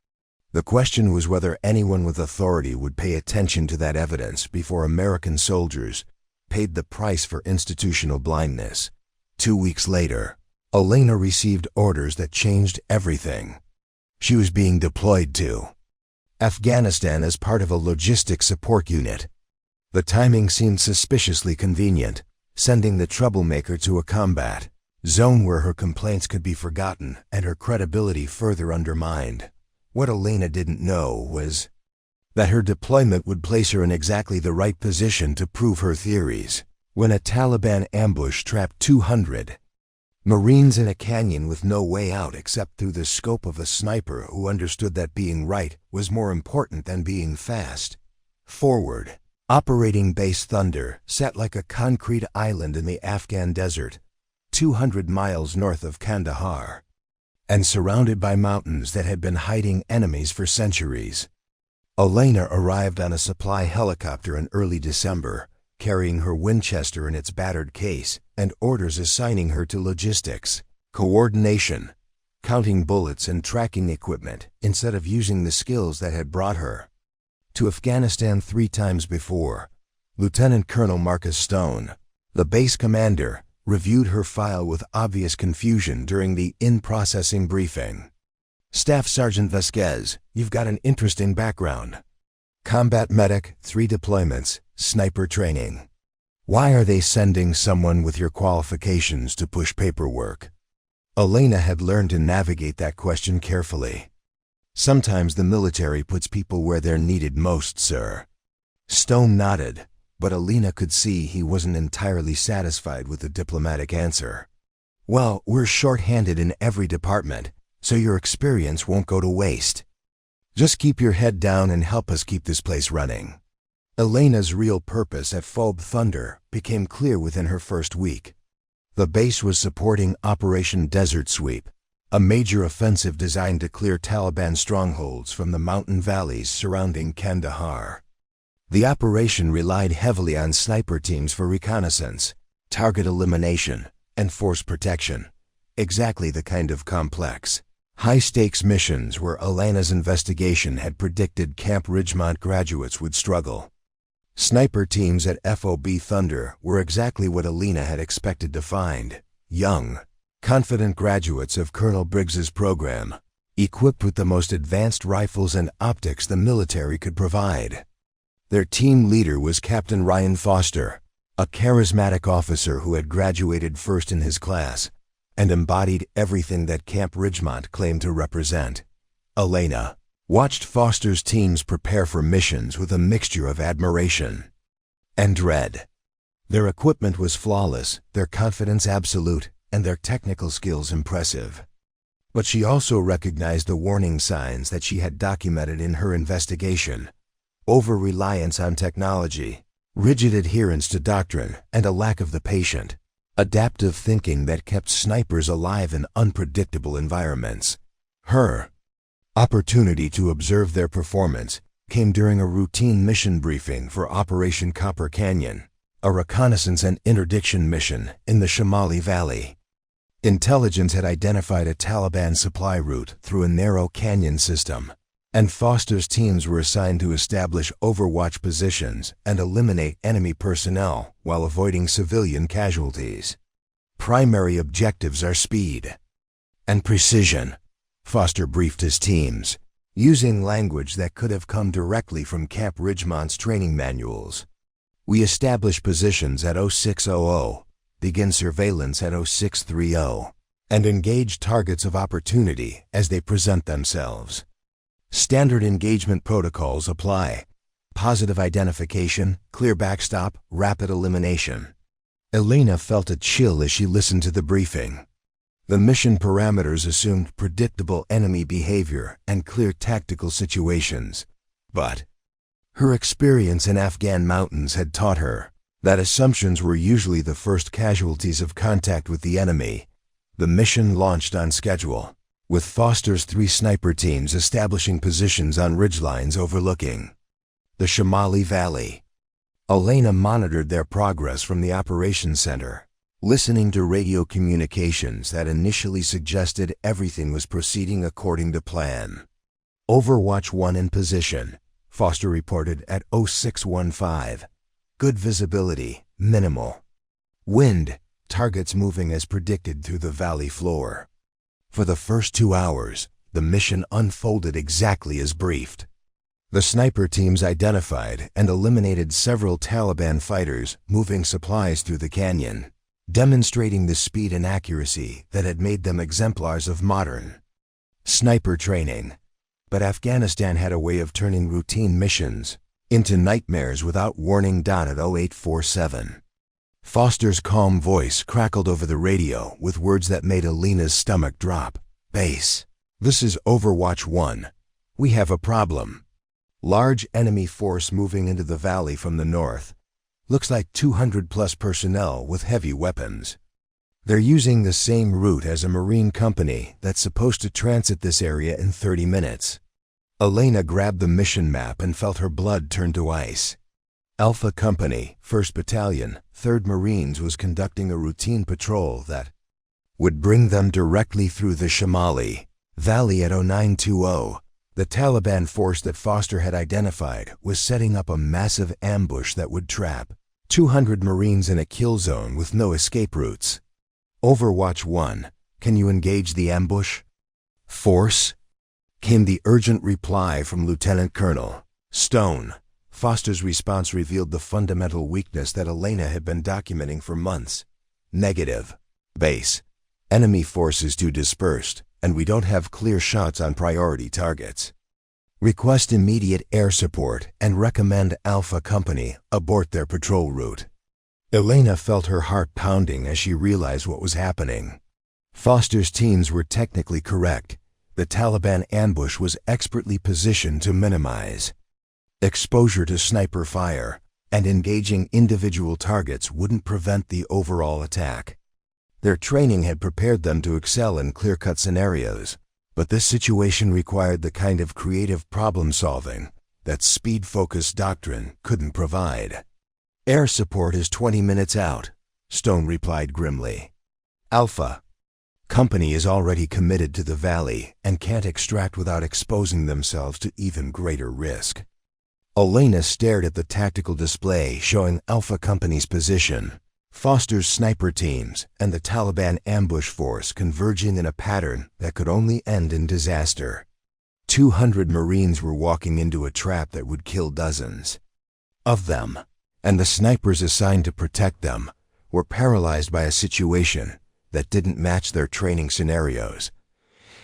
The question was whether anyone with authority would pay attention to that evidence before American soldiers paid the price for institutional blindness. 2 weeks later, Elena received orders that changed everything. She was being deployed to Afghanistan as part of a logistics support unit. The timing seemed suspiciously convenient, sending the troublemaker to a combat zone where her complaints could be forgotten and her credibility further undermined. What Elena didn't know was that her deployment would place her in exactly the right position to prove her theories. When a Taliban ambush trapped 200 Marines in a canyon with no way out except through the scope of a sniper who understood that being right was more important than being fast. Forward. Operating Base Thunder sat like a concrete island in the Afghan desert, 200 miles north of Kandahar, and surrounded by mountains that had been hiding enemies for centuries. Elena arrived on a supply helicopter in early December, carrying her Winchester in its battered case and orders assigning her to logistics, coordination, counting bullets and tracking equipment instead of using the skills that had brought her to Afghanistan 3 times before. Lieutenant Colonel Marcus Stone, the base commander, reviewed her file with obvious confusion during the in-processing briefing. Staff Sergeant Vasquez, you've got an interesting background. Combat medic, 3 deployments, sniper training. Why are they sending someone with your qualifications to push paperwork? Elena had learned to navigate that question carefully. Sometimes the military puts people where they're needed most, sir. Stone nodded, but Elena could see he wasn't entirely satisfied with the diplomatic answer. Well, we're short-handed in every department, so your experience won't go to waste. Just keep your head down and help us keep this place running. Elena's real purpose at Phobe Thunder became clear within her first week. The base was supporting Operation Desert Sweep, a major offensive designed to clear Taliban strongholds from the mountain valleys surrounding Kandahar. The operation relied heavily on sniper teams for reconnaissance, target elimination, and force protection, exactly the kind of complex, high-stakes missions where Elena's investigation had predicted Camp Ridgemont graduates would struggle. Sniper teams at FOB Thunder were exactly what Elena had expected to find: young, confident graduates of Colonel Briggs's program, equipped with the most advanced rifles and optics the military could provide. Their team leader was Captain Ryan Foster, a charismatic officer who had graduated first in his class and embodied everything that Camp Ridgemont claimed to represent. Elena watched Foster's teams prepare for missions with a mixture of admiration and dread. Their equipment was flawless, their confidence absolute, and their technical skills impressive. But she also recognized the warning signs that she had documented in her investigation: over-reliance on technology, rigid adherence to doctrine, and a lack of the patient, adaptive thinking that kept snipers alive in unpredictable environments. Her opportunity to observe their performance came during a routine mission briefing for Operation Copper Canyon, a reconnaissance and interdiction mission in the Shamali Valley. Intelligence had identified a Taliban supply route through a narrow canyon system, and Foster's teams were assigned to establish overwatch positions and eliminate enemy personnel while avoiding civilian casualties. Primary objectives are speed and precision, Foster briefed his teams, using language that could have come directly from Camp Ridgemont's training manuals. We establish positions at 0600, begin surveillance at 0630, and engage targets of opportunity as they present themselves. Standard engagement protocols apply: positive identification, clear backstop, rapid elimination. Elena felt a chill as she listened to the briefing. The mission parameters assumed predictable enemy behavior and clear tactical situations, but her experience in Afghan mountains had taught her that assumptions were usually the first casualties of contact with the enemy. The mission launched on schedule, with Foster's 3 sniper teams establishing positions on ridgelines overlooking the Shamali Valley. Elena monitored their progress from the operations center, listening to radio communications that initially suggested everything was proceeding according to plan. Overwatch 1 in position, Foster reported at 0615. Good visibility, minimal. Wind, targets moving as predicted through the valley floor. For the first 2 hours, the mission unfolded exactly as briefed. The sniper teams identified and eliminated several Taliban fighters moving supplies through the canyon, demonstrating the speed and accuracy that had made them exemplars of modern sniper training. But Afghanistan had a way of turning routine missions into nightmares without warning. At 0847. Foster's calm voice crackled over the radio with words that made Elena's stomach drop. "Base, this is Overwatch 1. We have a problem. Large enemy force moving into the valley from the north. Looks like 200+ personnel with heavy weapons. They're using the same route as a Marine company that's supposed to transit this area in 30 minutes. Elena grabbed the mission map and felt her blood turn to ice. Alpha Company, 1st Battalion, 3rd Marines was conducting a routine patrol that would bring them directly through the Shamali Valley at 0920. The Taliban force that Foster had identified was setting up a massive ambush that would trap 200 Marines in a kill zone with no escape routes. Overwatch 1, can you engage the ambush? Force? Came the urgent reply from Lieutenant Colonel Stone. Foster's response revealed the fundamental weakness that Elena had been documenting for months. Negative. Base. Enemy forces too dispersed, and we don't have clear shots on priority targets. Request immediate air support and recommend Alpha Company abort their patrol route. Elena felt her heart pounding as she realized what was happening. Foster's teams were technically correct. The Taliban ambush was expertly positioned to minimize exposure to sniper fire, and engaging individual targets wouldn't prevent the overall attack. Their training had prepared them to excel in clear-cut scenarios, but this situation required the kind of creative problem-solving that speed-focused doctrine couldn't provide. Air support is 20 minutes out, Stone replied grimly. Alpha Company is already committed to the valley and can't extract without exposing themselves to even greater risk. Elena stared at the tactical display showing Alpha Company's position, Foster's sniper teams, and the Taliban ambush force converging in a pattern that could only end in disaster. 200 Marines were walking into a trap that would kill dozens of them, and the snipers assigned to protect them were paralyzed by a situation that didn't match their training scenarios.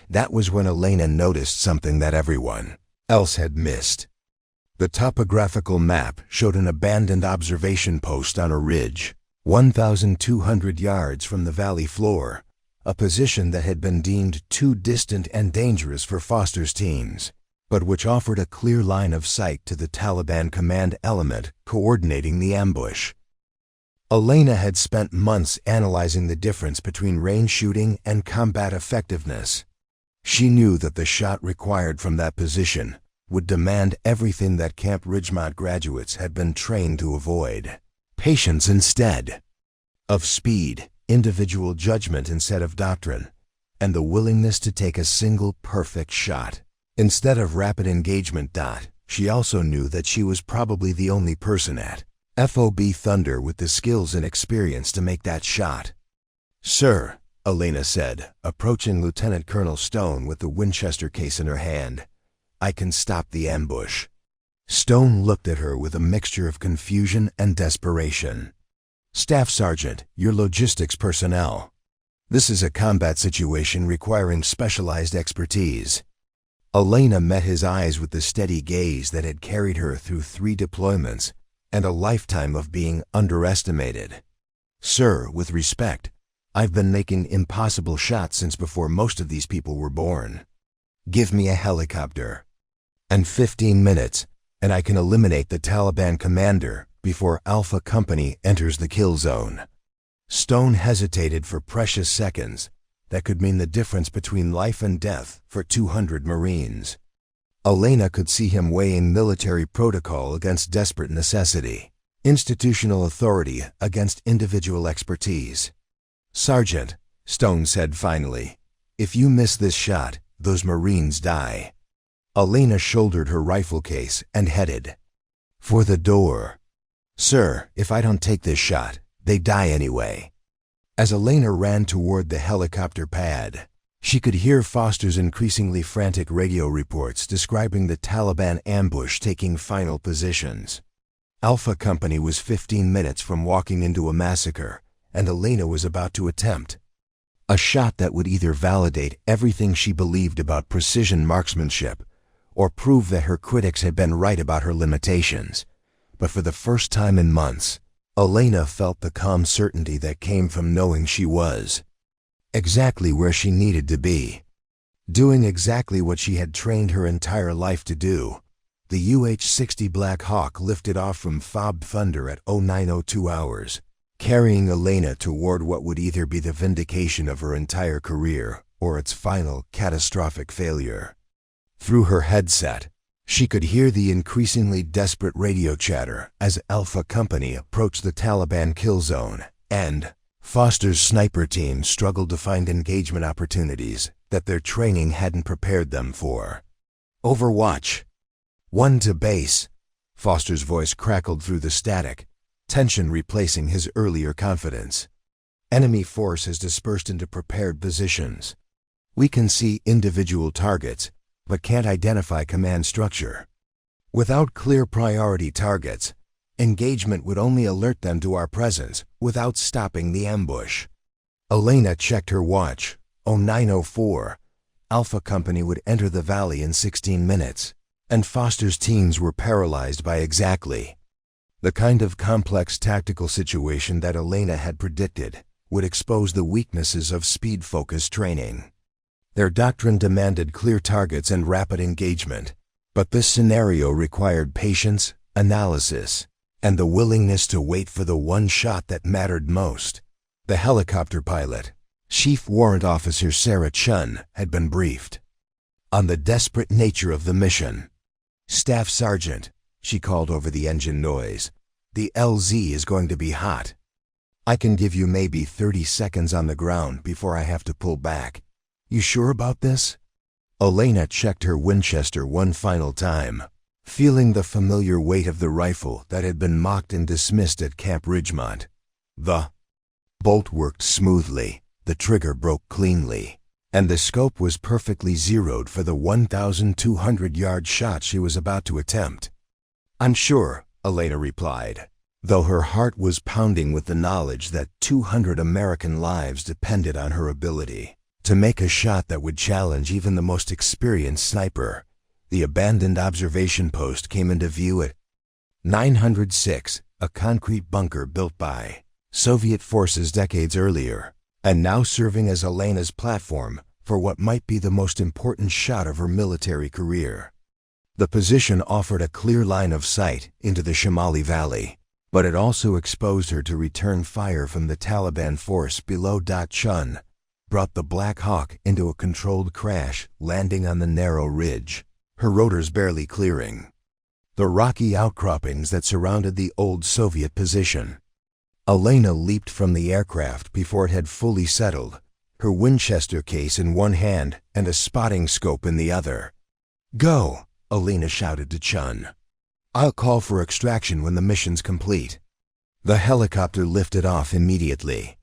That was when Elena noticed something that everyone else had missed. The topographical map showed an abandoned observation post on a ridge, 1,200 yards from the valley floor, a position that had been deemed too distant and dangerous for Foster's teams, but which offered a clear line of sight to the Taliban command element coordinating the ambush. Elena had spent months analyzing the difference between range shooting and combat effectiveness. She knew that the shot required from that position would demand everything that Camp Ridgemont graduates had been trained to avoid. Patience instead of speed, individual judgment instead of doctrine, and the willingness to take a single perfect shot instead of rapid engagement. She also knew that she was probably the only person at FOB Thunder with the skills and experience to make that shot. "Sir," Elena said, approaching Lieutenant Colonel Stone with the Winchester case in her hand, "I can stop the ambush." Stone looked at her with a mixture of confusion and desperation. "Staff Sergeant, your logistics personnel. This is a combat situation requiring specialized expertise." Elena met his eyes with the steady gaze that had carried her through 3 deployments and a lifetime of being underestimated. "Sir, with respect, I've been making impossible shots since before most of these people were born. Give me a helicopter. And 15 minutes, and I can eliminate the Taliban commander before Alpha Company enters the kill zone." Stone hesitated for precious seconds that could mean the difference between life and death for 200 Marines. Elena could see him weighing military protocol against desperate necessity, institutional authority against individual expertise. "Sergeant," Stone said finally, "if you miss this shot, those Marines die." Elena shouldered her rifle case and headed for the door. "Sir, if I don't take this shot, they die anyway." As Elena ran toward the helicopter pad, She could hear Foster's increasingly frantic radio reports describing the Taliban ambush taking final positions. Alpha Company was 15 minutes from walking into a massacre, and Elena was about to attempt a shot that would either validate everything she believed about precision marksmanship or prove that her critics had been right about her limitations. But for the first time in months, Elena felt the calm certainty that came from knowing she was exactly where she needed to be, doing exactly what she had trained her entire life to do. The UH-60 Black Hawk lifted off from Fob Thunder at 0902 hours, carrying Elena toward what would either be the vindication of her entire career or its final catastrophic failure. Through her headset, she could hear the increasingly desperate radio chatter as Alpha Company approached the Taliban kill zone, and Foster's sniper team struggled to find engagement opportunities that their training hadn't prepared them for. Overwatch. 1 to base. Foster's voice crackled through the static, tension replacing his earlier confidence. Enemy force has dispersed into prepared positions. We can see individual targets, but can't identify command structure. Without clear priority targets, engagement would only alert them to our presence without stopping the ambush. Elena checked her watch. 0904. Alpha Company would enter the valley in 16 minutes, and Foster's teams were paralyzed by exactly the kind of complex tactical situation that Elena had predicted would expose the weaknesses of speed-focused training. Their doctrine demanded clear targets and rapid engagement, but this scenario required patience, analysis, and the willingness to wait for the one shot that mattered most. The helicopter pilot, Chief Warrant Officer Sarah Chun, had been briefed on the desperate nature of the mission. "Staff Sergeant," she called over the engine noise, "the LZ is going to be hot. I can give you maybe 30 seconds on the ground before I have to pull back. You sure about this?" Elena checked her Winchester one final time, feeling the familiar weight of the rifle that had been mocked and dismissed at Camp Ridgemont. The bolt worked smoothly, the trigger broke cleanly, and the scope was perfectly zeroed for the 1,200-yard shot she was about to attempt. "I'm sure," Elena replied, though her heart was pounding with the knowledge that 200 American lives depended on her ability to make a shot that would challenge even the most experienced sniper. The abandoned observation post came into view at 906, a concrete bunker built by Soviet forces decades earlier, and now serving as Elena's platform for what might be the most important shot of her military career. The position offered a clear line of sight into the Shamali Valley, but it also exposed her to return fire from the Taliban force below. Chun brought the Black Hawk into a controlled crash, landing on the narrow ridge, her rotors barely clearing the rocky outcroppings that surrounded the old Soviet position. Elena leaped from the aircraft before it had fully settled, her Winchester case in one hand and a spotting scope in the other. "Go," Elena shouted to Chun. "I'll call for extraction when the mission's complete." The helicopter lifted off immediately,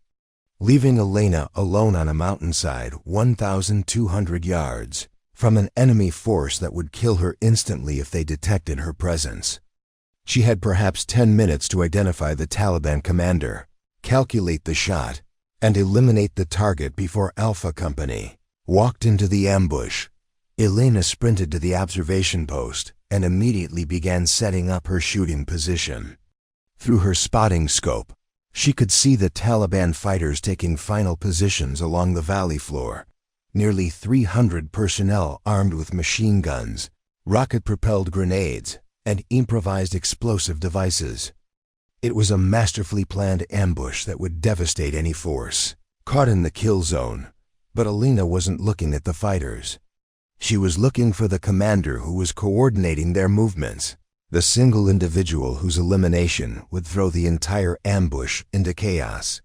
leaving Elena alone on a mountainside 1,200 yards from an enemy force that would kill her instantly if they detected her presence. She had perhaps 10 minutes to identify the Taliban commander, calculate the shot, and eliminate the target before Alpha Company walked into the ambush. Elena sprinted to the observation post and immediately began setting up her shooting position. Through her spotting scope, she could see the Taliban fighters taking final positions along the valley floor. Nearly 300 personnel armed with machine guns, rocket-propelled grenades, and improvised explosive devices. It was a masterfully planned ambush that would devastate any force caught in the kill zone. But Elena wasn't looking at the fighters. She was looking for the commander who was coordinating their movements, the single individual whose elimination would throw the entire ambush into chaos.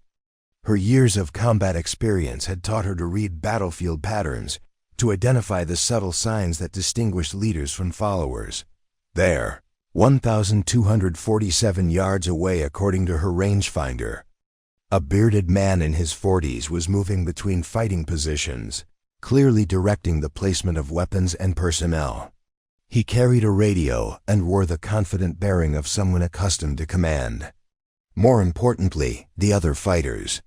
Her years of combat experience had taught her to read battlefield patterns, to identify the subtle signs that distinguish leaders from followers. There, 1,247 yards away according to her rangefinder, a bearded man in his 40s was moving between fighting positions, clearly directing the placement of weapons and personnel. He carried a radio and wore the confident bearing of someone accustomed to command. More importantly, the other fighters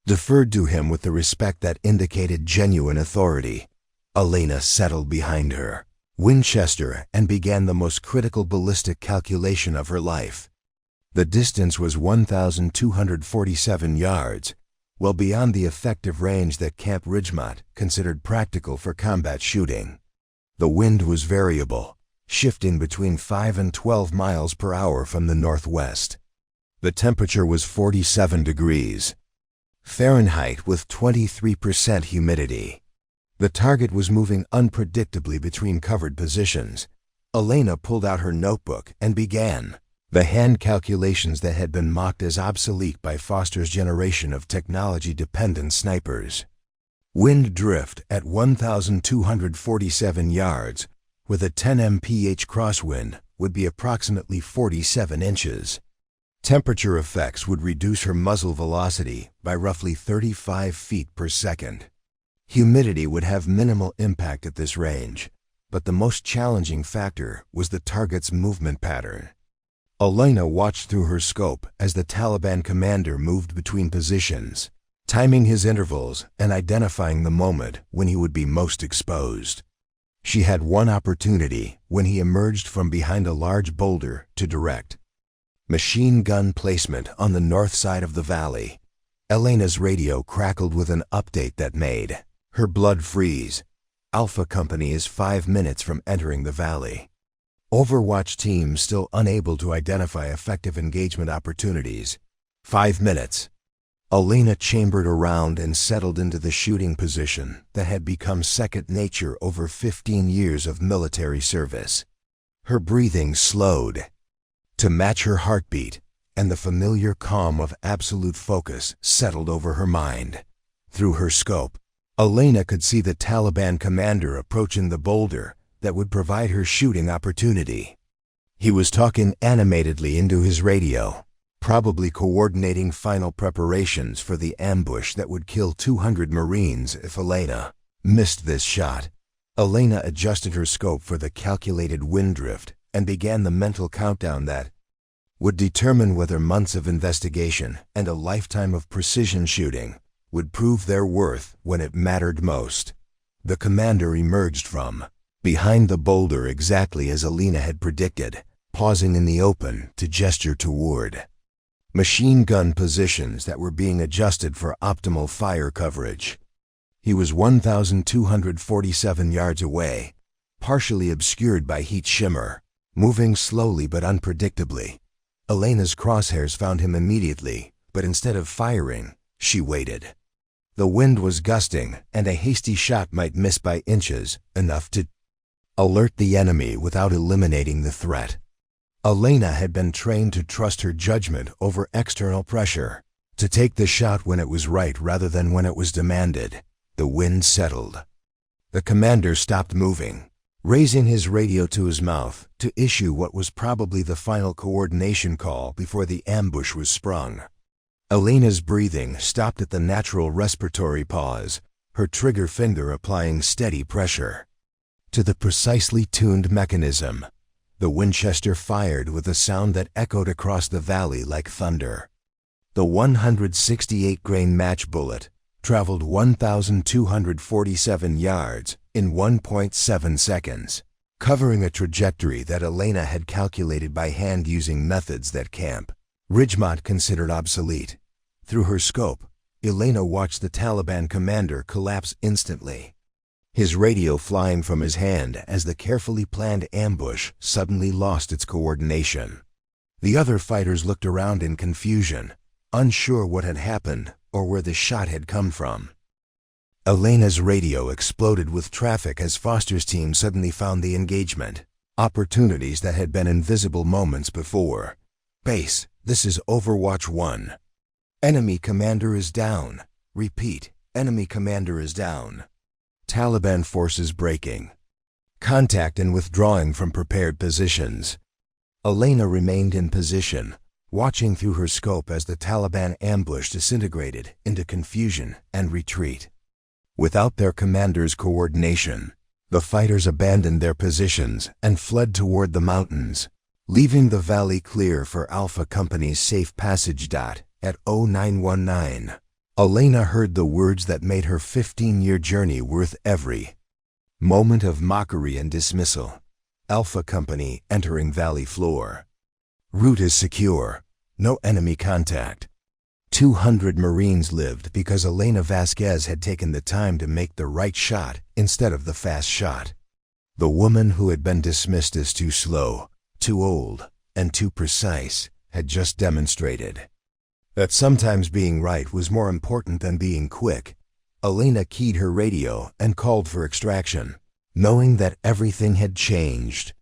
deferred to him with the respect that indicated genuine authority. Elena settled behind her Winchester and began the most critical ballistic calculation of her life. The distance was 1,247 yards, well beyond the effective range that Camp Ridgemont considered practical for combat shooting. The wind was variable, shifting between 5 and 12 miles per hour from the northwest. The temperature was 47 degrees Fahrenheit with 23% humidity. The target was moving unpredictably between covered positions. Elena pulled out her notebook and began the hand calculations that had been mocked as obsolete by Foster's generation of technology-dependent snipers. Wind drift at 1,247 yards with a 10 mph crosswind would be approximately 47 inches. Temperature effects would reduce her muzzle velocity by roughly 35 feet per second. Humidity would have minimal impact at this range, but the most challenging factor was the target's movement pattern. Elena watched through her scope as the Taliban commander moved between positions, timing his intervals and identifying the moment when he would be most exposed. She had one opportunity when he emerged from behind a large boulder to direct machine gun placement on the north side of the valley. Elena's radio crackled with an update that made her blood freeze. Alpha Company is 5 minutes from entering the valley. Overwatch team still unable to identify effective engagement opportunities. 5 minutes. Elena chambered around and settled into the shooting position that had become second nature over 15 years of military service. Her breathing slowed to match her heartbeat, and the familiar calm of absolute focus settled over her mind. Through her scope, Elena could see the Taliban commander approaching the boulder that would provide her shooting opportunity. He was talking animatedly into his radio, probably coordinating final preparations for the ambush that would kill 200 Marines if Elena missed this shot. Elena adjusted her scope for the calculated wind drift and began the mental countdown that would determine whether months of investigation and a lifetime of precision shooting would prove their worth when it mattered most. The commander emerged from behind the boulder exactly as Elena had predicted, pausing in the open to gesture toward machine gun positions that were being adjusted for optimal fire coverage. He was 1,247 yards away, partially obscured by heat shimmer, moving slowly but unpredictably. Elena's crosshairs found him immediately, but instead of firing, she waited. The wind was gusting, and a hasty shot might miss by inches, enough to alert the enemy without eliminating the threat. Elena had been trained to trust her judgment over external pressure, to take the shot when it was right rather than when it was demanded. The wind settled. The commander stopped moving, raising his radio to his mouth to issue what was probably the final coordination call before the ambush was sprung. Elena's breathing stopped at the natural respiratory pause, her trigger finger applying steady pressure to the precisely tuned mechanism. The Winchester fired with a sound that echoed across the valley like thunder. The 168-grain match bullet traveled 1,247 yards in 1.7 seconds, covering a trajectory that Elena had calculated by hand using methods that Camp Ridgemont considered obsolete. Through her scope, Elena watched the Taliban commander collapse instantly, his radio flying from his hand as the carefully planned ambush suddenly lost its coordination. The other fighters looked around in confusion, unsure what had happened or where the shot had come from. Elena's radio exploded with traffic as Foster's team suddenly found the engagement, opportunities that had been invisible moments before. Base, this is Overwatch 1. Enemy commander is down. Repeat, enemy commander is down. Taliban forces breaking. Contact and withdrawing from prepared positions. Elena remained in position, watching through her scope as the Taliban ambush disintegrated into confusion and retreat. Without their commander's coordination, the fighters abandoned their positions and fled toward the mountains, leaving the valley clear for Alpha Company's safe passage. At 0919, Elena heard the words that made her 15-year journey worth every moment of mockery and dismissal. Alpha Company entering valley floor. Route is secure. No enemy contact. 200 Marines lived because Elena Vasquez had taken the time to make the right shot instead of the fast shot. The woman who had been dismissed as too slow, too old, and too precise had just demonstrated that sometimes being right was more important than being quick. Elena keyed her radio and called for extraction, knowing that everything had changed.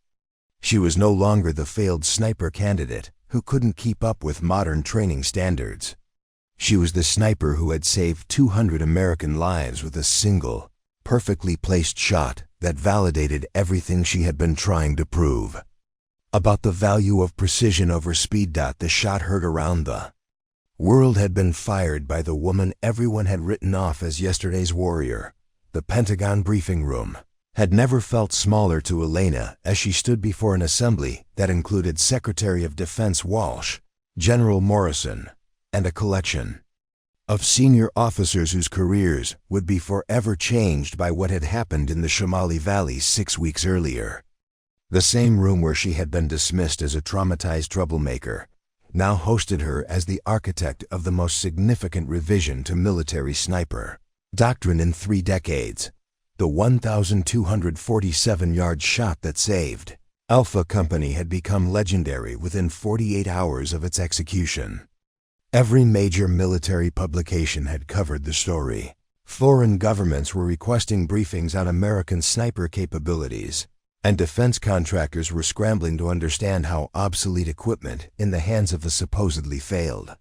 She was no longer the failed sniper candidate who couldn't keep up with modern training standards. She was the sniper who had saved 200 American lives with a single, perfectly placed shot that validated everything she had been trying to prove about the value of precision over speed. The shot heard around the world had been fired by the woman everyone had written off as yesterday's warrior. The Pentagon briefing room had never felt smaller to Elena as she stood before an assembly that included Secretary of Defense Walsh, General Morrison, and a collection of senior officers whose careers would be forever changed by what had happened in the Shamali Valley 6 weeks earlier. The same room where she had been dismissed as a traumatized troublemaker now hosted her as the architect of the most significant revision to military sniper doctrine in 3 decades, the 1,247-yard shot that saved Alpha Company had become legendary within 48 hours of its execution. Every major military publication had covered the story. Foreign governments were requesting briefings on American sniper capabilities, and defense contractors were scrambling to understand how obsolete equipment in the hands of the supposedly failed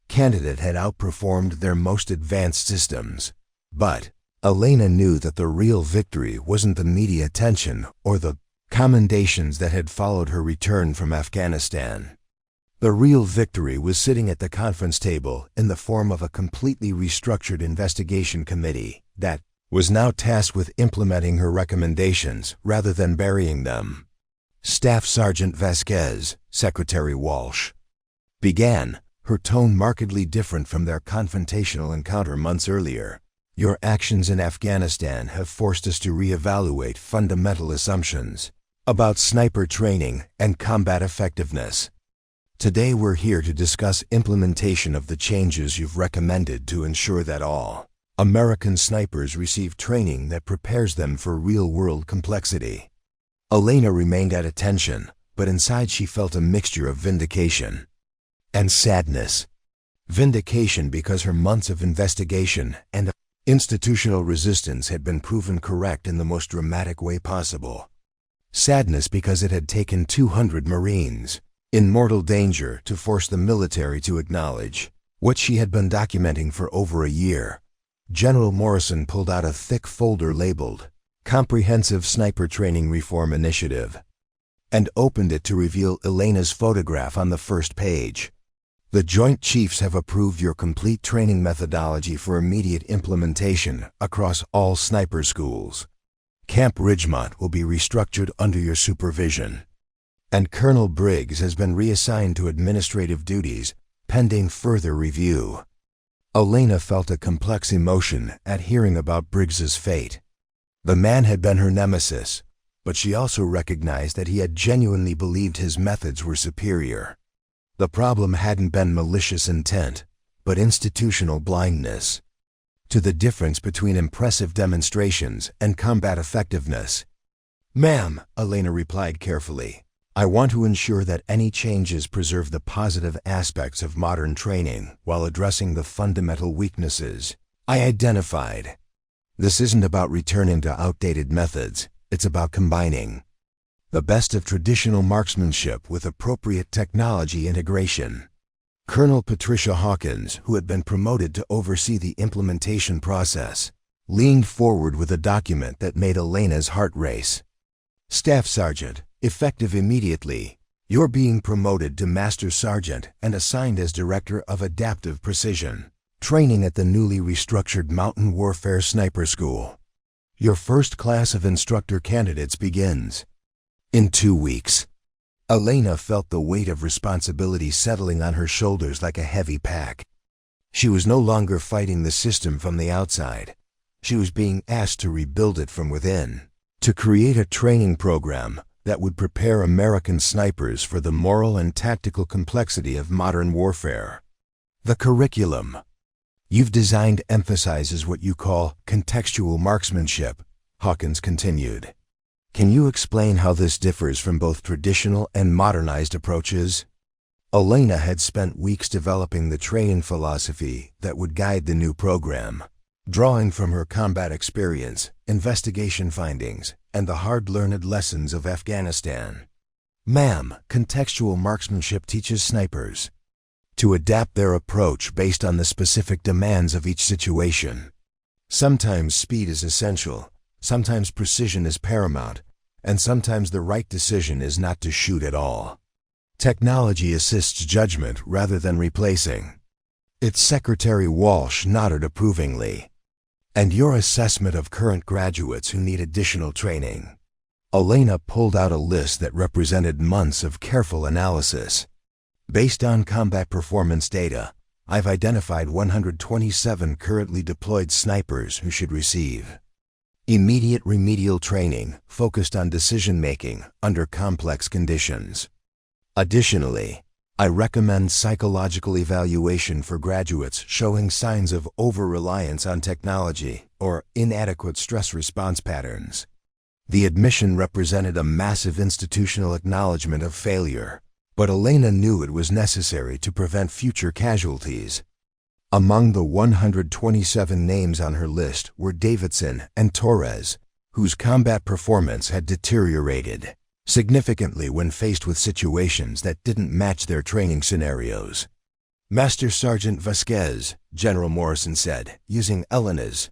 candidate had outperformed their most advanced systems. But Elena knew that the real victory wasn't the media attention or the commendations that had followed her return from Afghanistan. The real victory was sitting at the conference table in the form of a completely restructured investigation committee that was now tasked with implementing her recommendations rather than burying them. Staff Sergeant Vasquez, Secretary Walsh, began, her tone markedly different from their confrontational encounter months earlier. Your actions in Afghanistan have forced us to reevaluate fundamental assumptions about sniper training and combat effectiveness. Today we're here to discuss implementation of the changes you've recommended to ensure that all American snipers receive training that prepares them for real-world complexity. Elena remained at attention, but inside she felt a mixture of vindication and sadness. Vindication because her months of investigation and institutional resistance had been proven correct in the most dramatic way possible. Sadness because it had taken 200 Marines in mortal danger to force the military to acknowledge what she had been documenting for over a year. General Morrison pulled out a thick folder labeled Comprehensive Sniper Training Reform Initiative and opened it to reveal Elena's photograph on the first page. The Joint Chiefs have approved your complete training methodology for immediate implementation across all sniper schools. Camp Ridgemont will be restructured under your supervision, and Colonel Briggs has been reassigned to administrative duties pending further review. Elena felt a complex emotion at hearing about Briggs's fate. The man had been her nemesis, but she also recognized that he had genuinely believed his methods were superior. The problem hadn't been malicious intent, but institutional blindness to the difference between impressive demonstrations and combat effectiveness. Ma'am, Elena replied carefully, I want to ensure that any changes preserve the positive aspects of modern training while addressing the fundamental weaknesses I identified. This isn't about returning to outdated methods, it's about combining the best of traditional marksmanship with appropriate technology integration. Colonel Patricia Hawkins, who had been promoted to oversee the implementation process, leaned forward with a document that made Elena's heart race. Staff Sergeant, effective immediately, you're being promoted to Master Sergeant and assigned as Director of Adaptive Precision. training at the newly restructured Mountain Warfare Sniper School. Your first class of instructor candidates begins in 2 weeks. Elena felt the weight of responsibility settling on her shoulders like a heavy pack. She was no longer fighting the system from the outside. She was being asked to rebuild it from within, to create a training program that would prepare American snipers for the moral and tactical complexity of modern warfare. The curriculum you've designed emphasizes what you call contextual marksmanship, Hawkins continued. Can you explain how this differs from both traditional and modernized approaches? Elena had spent weeks developing the training philosophy that would guide the new program, drawing from her combat experience, investigation findings, and the hard-learned lessons of Afghanistan. Ma'am, contextual marksmanship teaches snipers to adapt their approach based on the specific demands of each situation. Sometimes speed is essential, sometimes precision is paramount, and sometimes the right decision is not to shoot at all. Technology assists judgment rather than replacing. Its Secretary Walsh nodded approvingly. And your assessment of current graduates who need additional training? Elena pulled out a list that represented months of careful analysis. Based on combat performance data, I've identified 127 currently deployed snipers who should receive immediate remedial training focused on decision-making under complex conditions. Additionally, I recommend psychological evaluation for graduates showing signs of over-reliance on technology or inadequate stress response patterns. The admission represented a massive institutional acknowledgement of failure, but Elena knew it was necessary to prevent future casualties. Among the 127 names on her list were Davidson and Torres, whose combat performance had deteriorated significantly when faced with situations that didn't match their training scenarios. Master Sergeant Vasquez, General Morrison said, using Elena's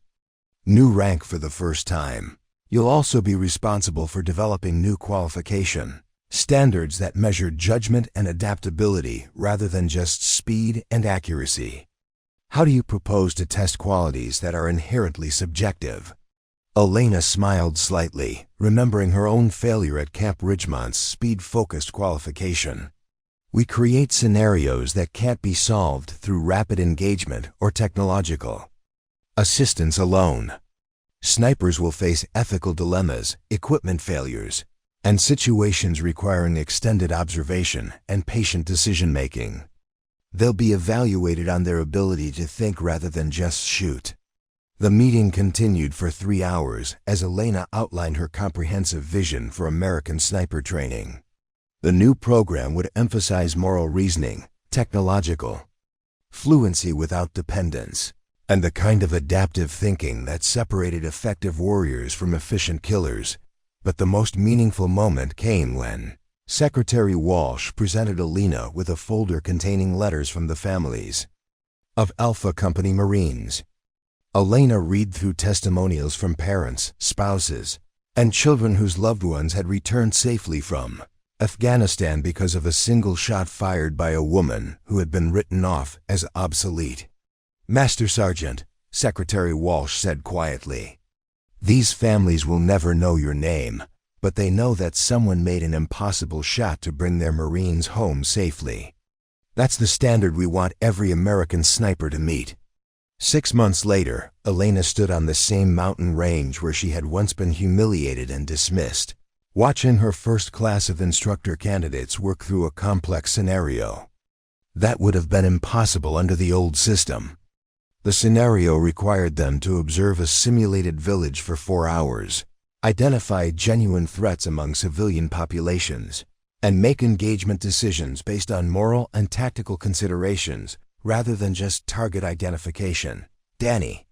new rank for the first time. You'll also be responsible for developing new qualification standards that measure judgment and adaptability rather than just speed and accuracy. How do you propose to test qualities that are inherently subjective? Elena smiled slightly, remembering her own failure at Camp Ridgemont's speed-focused qualification. We create scenarios that can't be solved through rapid engagement or technological assistance alone. Snipers will face ethical dilemmas, equipment failures, and situations requiring extended observation and patient decision-making. They'll be evaluated on their ability to think rather than just shoot. The meeting continued for 3 hours as Elena outlined her comprehensive vision for American sniper training. The new program would emphasize moral reasoning, technological fluency without dependence, and the kind of adaptive thinking that separated effective warriors from efficient killers. But the most meaningful moment came when Secretary Walsh presented Elena with a folder containing letters from the families of Alpha Company Marines. Elena read through testimonials from parents, spouses, and children whose loved ones had returned safely from Afghanistan because of a single shot fired by a woman who had been written off as obsolete. Master Sergeant, Secretary Walsh said quietly, these families will never know your name, but they know that someone made an impossible shot to bring their Marines home safely. That's the standard we want every American sniper to meet. 6 months later, Elena stood on the same mountain range where she had once been humiliated and dismissed, watching her first class of instructor candidates work through a complex scenario. That would have been impossible under the old system. The scenario required them to observe a simulated village for 4 hours, identify genuine threats among civilian populations, and make engagement decisions based on moral and tactical considerations rather than just target identification. Danny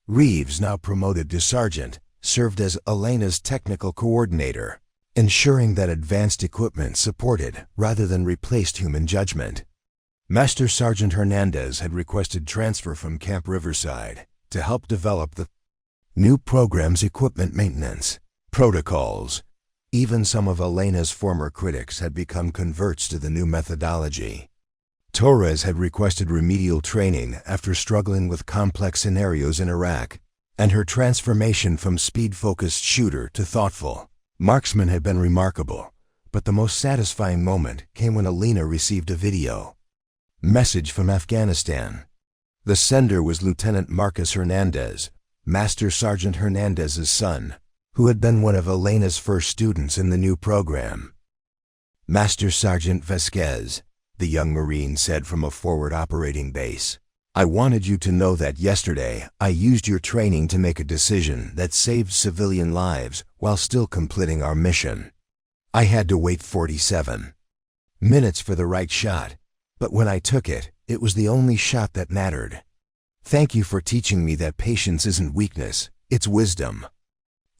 Reeves, now promoted to sergeant, served as Elena's technical coordinator, ensuring that advanced equipment supported rather than replaced human judgment. Master Sergeant Hernandez had requested transfer from Camp Riverside to help develop the new program's equipment maintenance protocols. Even some of Elena's former critics had become converts to the new methodology. Torres had requested remedial training after struggling with complex scenarios in Iraq, and her transformation from speed-focused shooter to thoughtful marksman had been remarkable. But the most satisfying moment came when Elena received a video message from Afghanistan. The sender was Lieutenant Marcus Hernandez, Master Sergeant Hernandez's son, who had been one of Elena's first students in the new program. Master Sergeant Vasquez, the young Marine said from a forward operating base, I wanted you to know that yesterday I used your training to make a decision that saved civilian lives while still completing our mission. I had to wait 47 minutes for the right shot, but when I took it, it was the only shot that mattered. Thank you for teaching me that patience isn't weakness, it's wisdom.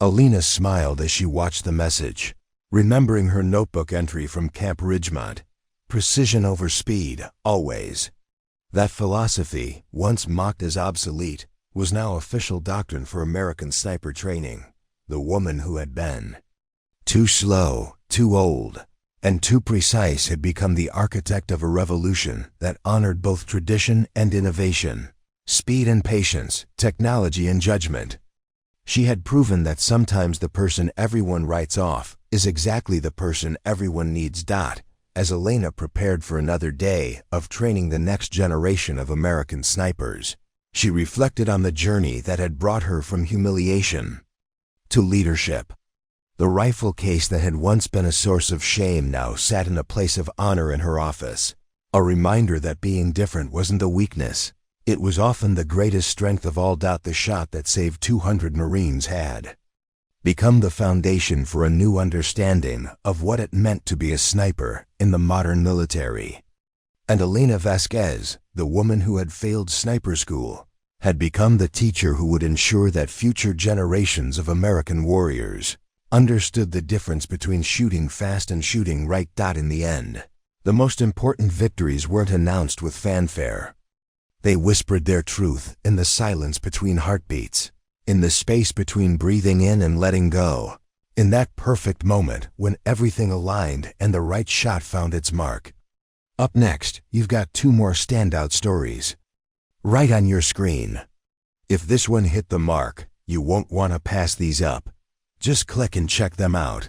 Elena smiled as she watched the message, remembering her notebook entry from Camp Ridgemont. Precision over speed, always. That philosophy, once mocked as obsolete, was now official doctrine for American sniper training. The woman who had been too slow, too old, and too precise had become the architect of a revolution that honored both tradition and innovation, speed and patience, technology and judgment. She had proven that sometimes the person everyone writes off is exactly the person everyone needs. As Elena prepared for another day of training the next generation of American snipers, she reflected on the journey that had brought her from humiliation to leadership. The rifle case that had once been a source of shame now sat in a place of honor in her office, a reminder that being different wasn't a weakness. It was often the greatest strength of all. The shot that saved 200 Marines had become the foundation for a new understanding of what it meant to be a sniper in the modern military. And Elena Vasquez, the woman who had failed sniper school, had become the teacher who would ensure that future generations of American warriors understood the difference between shooting fast and shooting right. In the end, the most important victories weren't announced with fanfare. They whispered their truth in the silence between heartbeats, in the space between breathing in and letting go, in that perfect moment when everything aligned and the right shot found its mark. Up next, you've got two more standout stories right on your screen. If this one hit the mark, you won't want to pass these up. Just click and check them out.